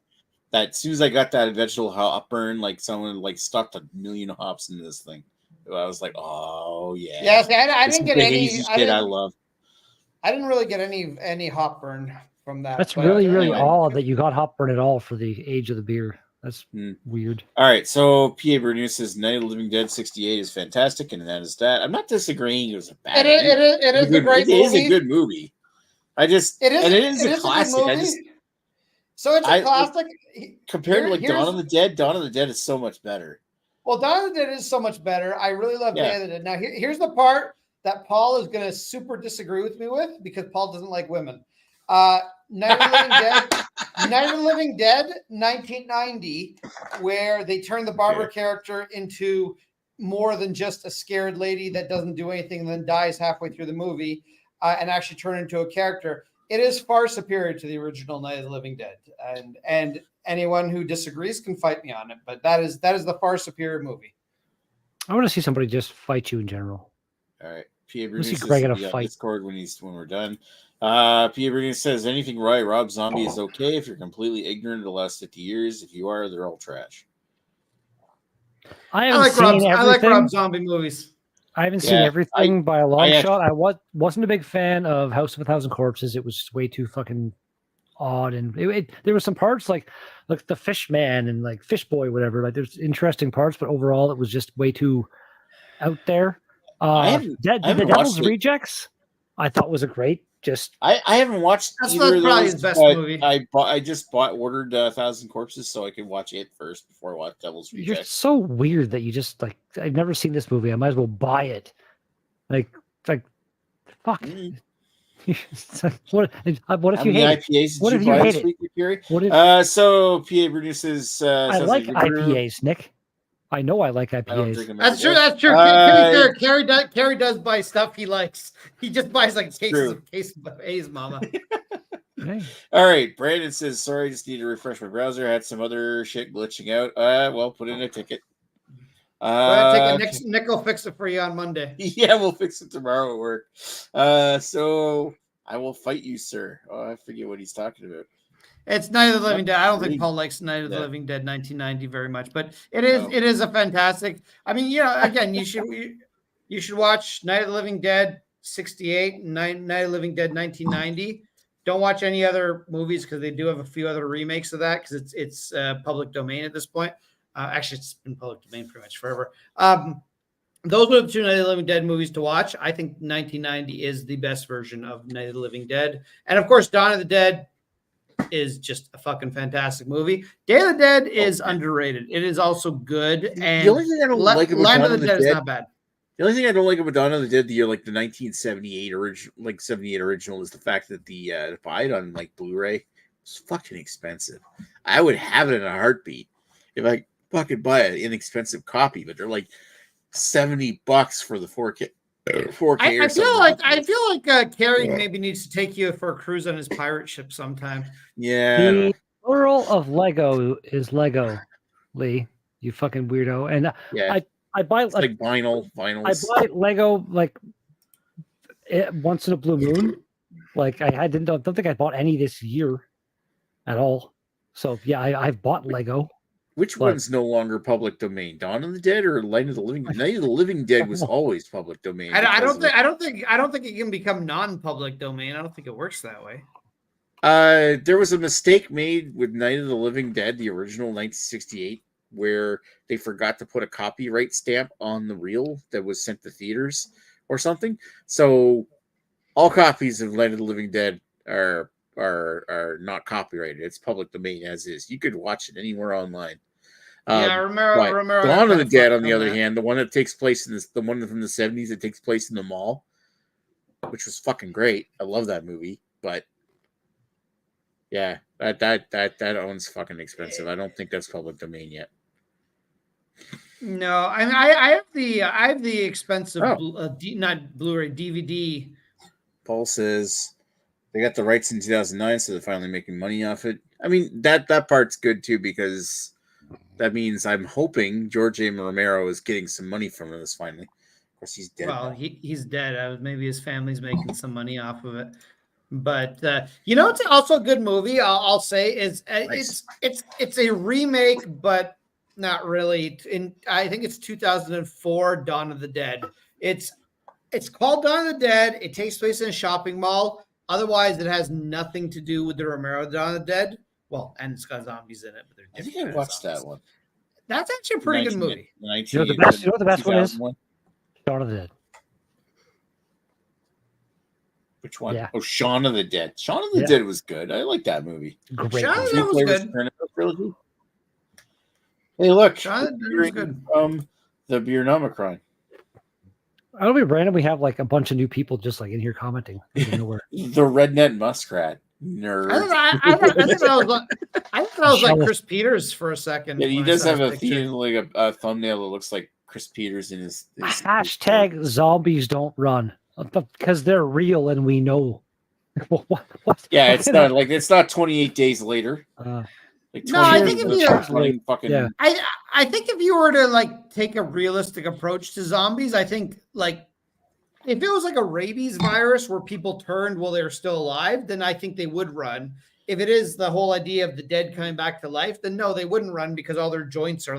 That as soon as I got that vegetable hop burn, like someone like stuffed 1 million hops into this thing. I was like, oh yeah. Yeah, see, I didn't get any. I love. I didn't really get any hop burn from that. That's really odd that you got hop burn at all for the age of the beer. That's weird. All right, so PA Bruno says Night of the Living Dead 68 is fantastic, and that is that. I'm not disagreeing. It was a bad. It is a great movie. It is a good movie. It is a classic. So it's a classic. Compared to like Dawn of the Dead, Dawn of the Dead is so much better. Well, Dawn of the Dead is so much better. I really love Day of the Dead. Now, here's the part that Paul is going to super disagree with me with because Paul doesn't like women. Night of the Living Dead, Night of the Living Dead, 1990, where they turn the Barbara character into more than just a scared lady that doesn't do anything and then dies halfway through the movie, and actually turn into a character. It is far superior to the original Night of the Living Dead, and anyone who disagrees can fight me on it. But that is the far superior movie. I want to see somebody just fight you in general. All right, P.A. Bruno says Greg in a fight. Discord when we're done. P.A. Bruno says anything right. Rob Zombie is okay if you're completely ignorant of the last 50 years. If you are, they're all trash. I like Rob Zombie movies. I haven't seen everything by a long shot. I wasn't a big fan of House of 1,000 Corpses. It was way too fucking odd, and there were some parts like the Fish Man and like Fish Boy, whatever. Like there's interesting parts, but overall it was just way too out there. The Devil's Rejects, I thought was a great. I haven't watched. That's probably his best movie. I just ordered 1,000 Corpses so I could watch it first before I watch Devil's Rejects. You're so weird that you just like. I've never seen this movie. I might as well buy it. Like fuck. What if you hate IPAs? What if you hate it? So PA produces. I like IPAs, Nick. I know I like IPAs. That's true. Carrie does buy stuff he likes. He just buys like cases of A's, mama. Hey. All right, Brandon says, sorry, just need to refresh my browser. I had some other shit glitching out. Well, put in a ticket. Go ahead, take it. Nick will fix it for you on Monday. Yeah, we'll fix it tomorrow at work. So I will fight you, sir. Oh, I forget what he's talking about. It's Night of the Living Dead. I don't think Paul likes Night of the Living Dead 1990 very much, but it is a fantastic. I mean, again, you should watch Night of the Living Dead 68 and Night of the Living Dead 1990. Don't watch any other movies because they do have a few other remakes of that because it's public domain at this point. Actually, it's been public domain pretty much forever. Those are the two Night of the Living Dead movies to watch. I think 1990 is the best version of Night of the Living Dead. And, of course, Dawn of the Dead is just a fucking fantastic movie. Day of the Dead is underrated. It is also good. And the only thing I don't like about Land Dawn of the Dead is not bad. The only thing I don't like about Dawn of the Dead, the 1978 original, is the fact that to buy it on Blu-ray was fucking expensive. I would have it in a heartbeat if I fucking buy an inexpensive copy, but they're like $70 for the 4K. 4K. I feel like Carrie maybe needs to take you for a cruise on his pirate ship sometime. Yeah. The plural of Lego is Lego, Lee. You fucking weirdo. And I buy like vinyls. I buy Lego once in a blue moon. I don't think I bought any this year at all. So yeah, I've bought Lego. Which one's no longer public domain? Dawn of the Dead or Night of the Living Dead? Night of the Living Dead was always public domain. I don't think it can become non-public domain. I don't think it works that way. There was a mistake made with Night of the Living Dead, the original 1968, where they forgot to put a copyright stamp on the reel that was sent to theaters or something. So all copies of Night of the Living Dead are not copyrighted. It's public domain as is. You could watch it anywhere online. Romero. Dawn of the Dead, on the other hand, the one that takes place the one from the 70s that takes place in the mall, which was fucking great. I love that movie, but yeah, that one's fucking expensive. I don't think that's public domain yet. No, I have the expensive not Blu-ray DVD. Paul says they got the rights in 2009, so they're finally making money off it. I mean, that part's good too, because that means I'm hoping George A. Romero is getting some money from this finally. Of course, he's dead. Well, he's dead. Maybe his family's making some money off of it. But it's also a good movie. I'll say is nice. It's a remake, but not really. I think it's 2004 Dawn of the Dead. It's called Dawn of the Dead. It takes place in a shopping mall. Otherwise, it has nothing to do with the Romero Dawn of the Dead. Well, and it's got zombies in it, but they're different. I think I watched that one. That's actually a pretty good movie. You know the best one is? Dawn of the Dead. Which one? Yeah. Oh, Shaun of the Dead. Shaun of the Dead was good. I like that movie. Great. Shaun of the Dead was good. Hey, look. Shaun of the Dead was good. The Beer-Nomicron. I don't know, Brandon. We have a bunch of new people just in here commenting. Nowhere. The Redneck Muskrat. Nerd. I thought I was like Chris Peters for a second. Yeah, he does have a thumbnail that looks like Chris Peters in his hashtag zombies don't run because they're real and we know. What? Yeah, it's not 28 days later. No, I think I think if you were to take a realistic approach to zombies, I think if it was a rabies virus where people turned while they were still alive, then I think they would run. If it is the whole idea of the dead coming back to life, then no, they wouldn't run because all their joints are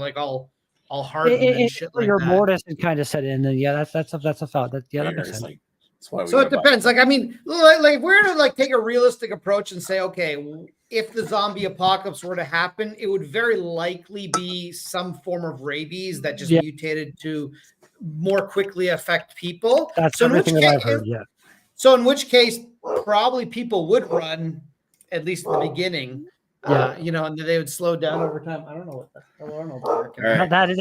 all hardened and shit like your that. mortis kind of set in, and that's a thought. That makes sense. So it depends. If we're to take a realistic approach and say, okay, if the zombie apocalypse were to happen, it would very likely be some form of rabies that just mutated to more quickly affect people. That's everything that I've heard. Yeah. So in which case, probably people would run at least in the beginning. And they would slow down over time. I don't know what the hell Arnold's right. That is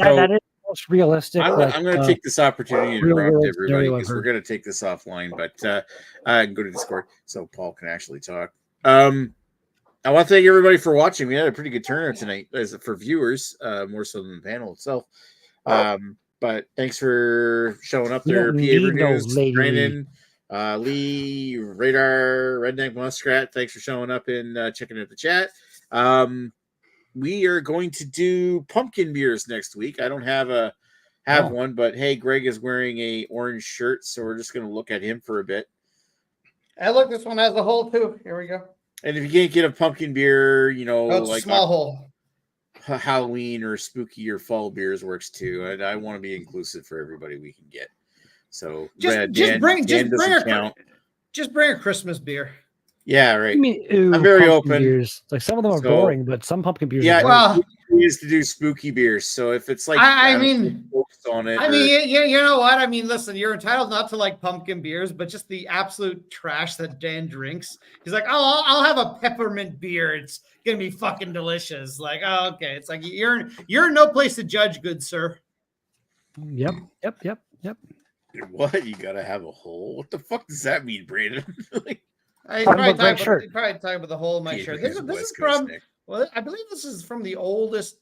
most realistic. I'm going to take this opportunity to interrupt everybody because we're going to take this offline, but I can go to Discord so Paul can actually talk. I want to thank everybody for watching. We had a pretty good turnout tonight for viewers, more so than the panel itself. But thanks for showing up there, PA News, Brandon, Lee, Radar, Redneck Muskrat, thanks for showing up and checking out the chat. We are going to do pumpkin beers next week. I don't have one, but hey, Greg is wearing a orange shirt, so we're just going to look at him for a bit. Hey, look, this one has a hole too. Here we go. And if you can't get a pumpkin beer, you know, Oh, it's like a small hole. Halloween or spooky or fall beers works too. I want to be inclusive for everybody we can get. So just bring a Christmas beer. Yeah, right. I mean, I'm very open. Beers. Like some of them are boring, but some pumpkin beers. Yeah, are well, we used to do spooky beers. So if it's like, I mean, on it, you know what? I mean, listen, you're entitled not to like pumpkin beers, but just the absolute trash that Dan drinks. He's like, oh, I'll have a peppermint beer. It's gonna be fucking delicious. Like, oh, okay. It's like you're in no place to judge, good sir. Yep. What? You gotta have a hole? What the fuck does that mean, Brandon? I probably talking about the hole in my shirt. This is from, well, I believe this is from the oldest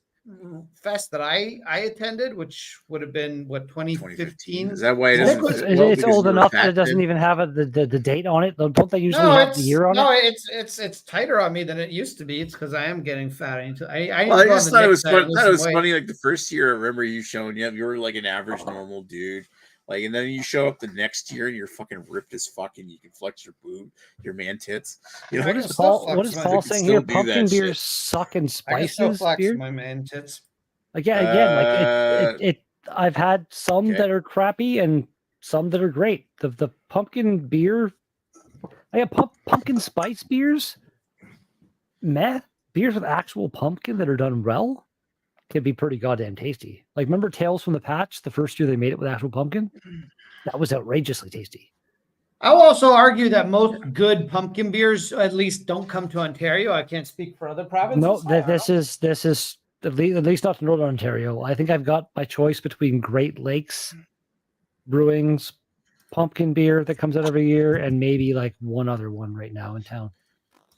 fest that I attended, which would have been what 2015. Is that why it isn't? It's old enough that it doesn't even have the date on it. Don't they usually have the year on it? No, it's tighter on me than it used to be. It's because I am getting fat. I just thought it was fun. That was funny. Like the first year, I remember you showing up. You were like an average normal dude. Like, and then you show up the next year and you're fucking ripped as fuck and you can flex your boob, your man tits. You know, what is Paul saying here? Pumpkin beers suck and spices. Beer? My man tits. Again, like I've had some that are crappy and some that are great. The pumpkin beer, I have pumpkin spice beers. Beers with actual pumpkin that are done well can be pretty goddamn tasty. Like, remember Tales from the Patch, the first year they made it with actual pumpkin? That was outrageously tasty. I'll also argue that most good pumpkin beers, at least, don't come to Ontario. I can't speak for other provinces. No, this is at least not to Northern Ontario. I think I've got my choice between Great Lakes Brewing's pumpkin beer that comes out every year and maybe like one other one right now in town.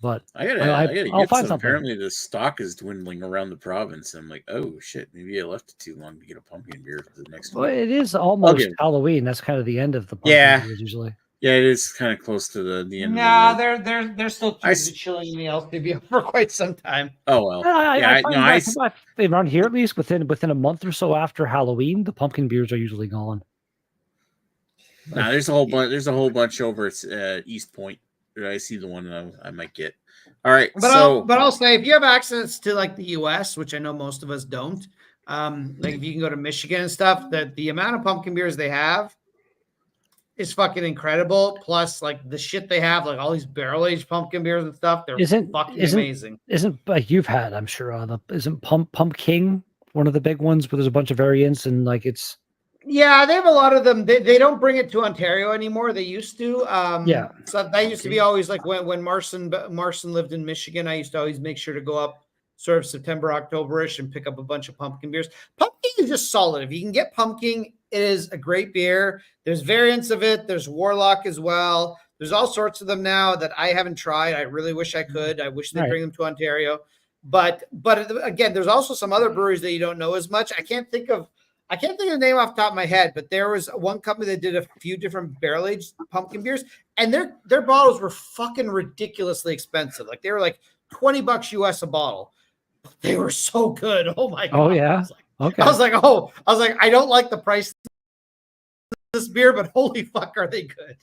But I'll get find something. Apparently, the stock is dwindling around the province. I'm like, oh shit, maybe I left it too long to get a pumpkin beer for the next one. It is almost Halloween. That's kind of the end of the pumpkin beers usually. Yeah, it is kind of close to the end. Nah, they're still chilling in the LCB for quite some time. Oh well. Around here at least within a month or so after Halloween, the pumpkin beers are usually gone. Nah, there's a whole bunch. There's a whole bunch over at East Point. I see the one that I might get. All right, I'll say if you have access to like the U.S., which I know most of us don't, like if you can go to Michigan and stuff, that the amount of pumpkin beers they have is fucking incredible. Plus, like the shit they have, like all these barrel-aged pumpkin beers and stuff, they're amazing. Isn't like you've had? I'm sure. Isn't Pump King one of the big ones where there's a bunch of variants and like it's. Yeah, they have a lot of them. They don't bring it to Ontario anymore. They used to. So that used to be always like when Marson lived in Michigan. I used to always make sure to go up sort of September, October-ish and pick up a bunch of pumpkin beers. Pumpkin is just solid. If you can get pumpkin, it is a great beer. There's variants of it. There's Warlock as well. There's all sorts of them now that I haven't tried. I really wish I could. I wish they'd bring them to Ontario. But again, there's also some other breweries that you don't know as much. I can't think of the name off the top of my head, but there was one company that did a few different barrel-aged pumpkin beers, and their bottles were fucking ridiculously expensive. Like they were like $20 US a bottle. But they were so good. Oh my god. Oh yeah. I was like, I don't like the price of this beer, but holy fuck, are they good?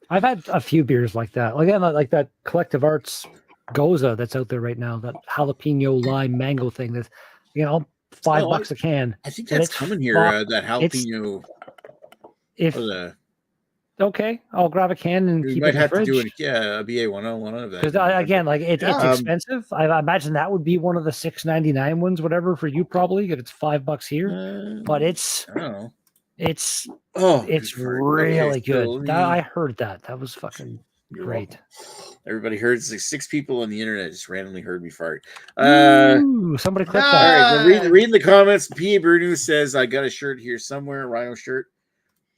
I've had a few beers like that. Again, like that Collective Arts Goza that's out there right now, that jalapeno lime mango thing that, $5 a can. I think that's coming here. That jalapeno. Okay, I'll grab a can and keep it in the fridge. We might have to do a BA 101 of that. Because again, like it's expensive. I imagine that would be one of the $6.99 ones, whatever for you probably. It's $5 here, but it's really good. I heard that. That was fucking great. Everybody heard. It's like 6 people on the internet just randomly heard me fart. Somebody click that. All right, reading the comments. P. Bruno says, I got a shirt here somewhere, Rhino shirt.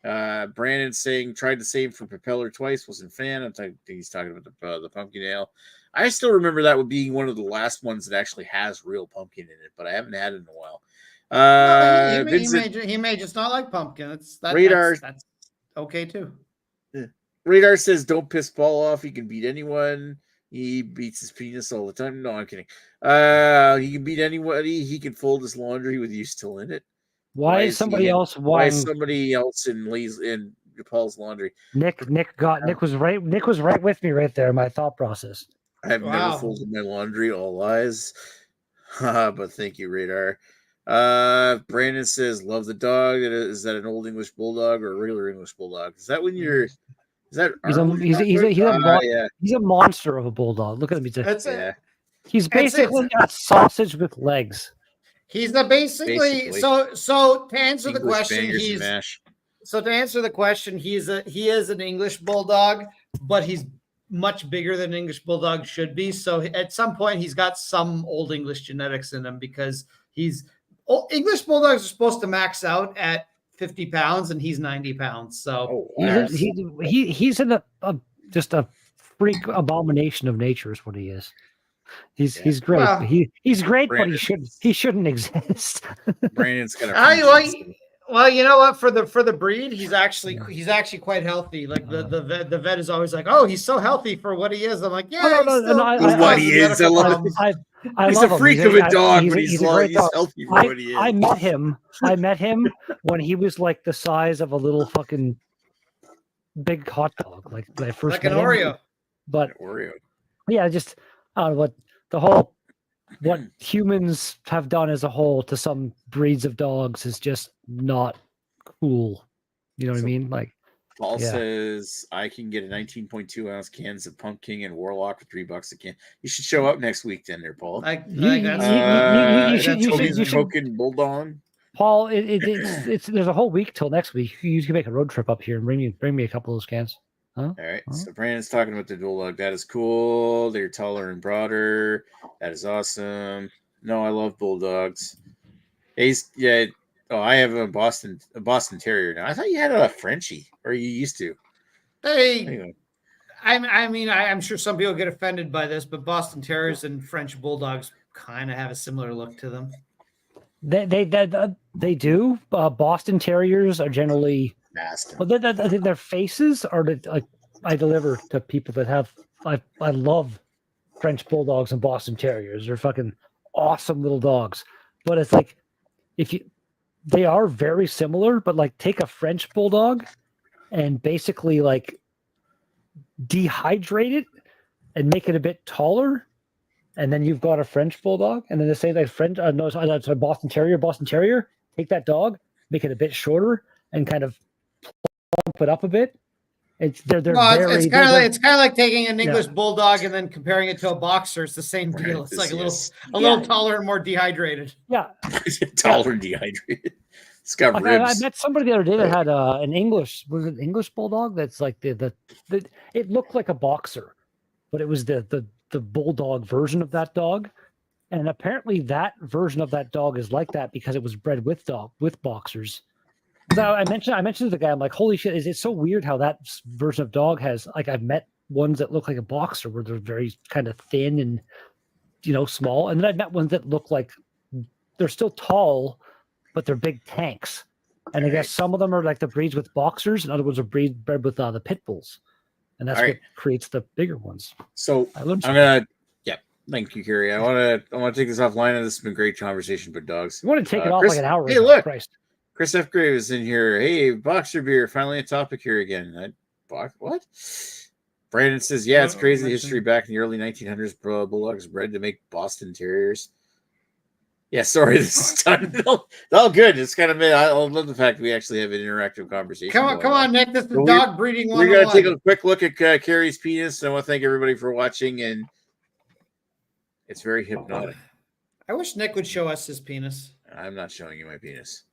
Brandon saying, tried the same for Propeller twice, wasn't a fan. I think he's talking about the pumpkin ale. I still remember that would be one of the last ones that actually has real pumpkin in it, but I haven't had it in a while. He may just not like pumpkin. That's okay too. Radar says, "Don't piss Paul off. He can beat anyone. He beats his penis all the time." No, I'm kidding. He can beat anybody. He can fold his laundry with you still in it. Why is somebody else Why is wanting somebody else in Paul's laundry? Nick was right with me right there in my thought process. I have never Wow. folded my laundry. All lies. But thank you, Radar. Brandon says, "Love the dog. Is that an old English bulldog or a regular English bulldog? Is that when you're? Is that He's Arnold? a he's a monster of a bulldog. Look at him. Yeah. He's basically a sausage with legs. He's basically so to answer the English question, bangers and mash. so to answer the question, he is an English bulldog, but he's much bigger than an English bulldog should be. So at some point, he's got some old English genetics in him because English bulldogs are supposed to max out at 50 pounds, and he's 90 pounds. So he's just a freak abomination of nature is what he is. He's great. Well, he's great, Brandon. but he shouldn't exist. Brandon's gonna. Well, you know what? For the breed, he's actually quite healthy. Like the vet is always like, "Oh, he's so healthy for what he is." I'm like, "Yeah, what he is." I love it. He's a freak of a dog, but he's healthy for what he is. I met him when he was like the size of a little fucking big hot dog. Like when I first like an met him. Oreo. But Oreo. Yeah, just what humans have done as a whole to some breeds of dogs is just not cool. You know what I mean? Like Paul says I can get a 19.2 ounce cans of Pumpkin and Warlock for $3 a can. You should show up next week, then, there, Paul. You should Smoking Bulldog. Paul, it's there's a whole week till next week. You can make a road trip up here and bring me a couple of those cans. Huh? All right. So Brandon's talking about the Bulldog. That is cool. They're taller and broader. That is awesome. No, I love Bulldogs. Oh, I have a Boston Terrier now. I thought you had a Frenchie, or you used to. Hey, anyway. I'm sure some people get offended by this, but Boston Terriers and French Bulldogs kind of have a similar look to them. They do. Boston Terriers are generally. Well, I think their faces are like I deliver to people that have. I love French Bulldogs and Boston Terriers. They're fucking awesome little dogs. But it's like they are very similar. But like take a French Bulldog and basically like dehydrate it and make it a bit taller, and then you've got a French Bulldog. And then they say like sorry, Boston Terrier. Take that dog, make it a bit shorter, and kind of bump it up a bit. It's kind of like taking an English Bulldog and then comparing it to a boxer. It's the same deal. It's like a little taller and more dehydrated. Yeah, taller and dehydrated. It's got ribs. I met somebody the other day that had an English Bulldog. That's like it looked like a boxer, but it was the Bulldog version of that dog. And apparently that version of that dog is like that because it was bred with boxers. So I mentioned to the guy, I'm like, holy shit, is it so weird how that version of dog has, like, I've met ones that look like a boxer where they're very kind of thin and, small. And then I've met ones that look like they're still tall, but they're big tanks. And I guess some of them are like the breeds with boxers, and other ones are bred with the pit bulls. And that's what creates the bigger ones. So thank you, Kerry. I want to take this offline, and this has been a great conversation about dogs. You want to take it off Chris, like an hour? Hey, look, Christ. Chris F. Graves is in here. Hey, boxer beer, finally a topic here again. What? Brandon says, it's crazy the history back in the early 1900s. Bulldogs bred to make Boston Terriers. Yeah, sorry, this is done. All good. It's kind of mid. I love the fact that we actually have an interactive conversation. Come on, Nick. This is dog breeding. We're going to take a quick look at Carrie's penis. I want to thank everybody for watching, and it's very hypnotic. I wish Nick would show us his penis. I'm not showing you my penis.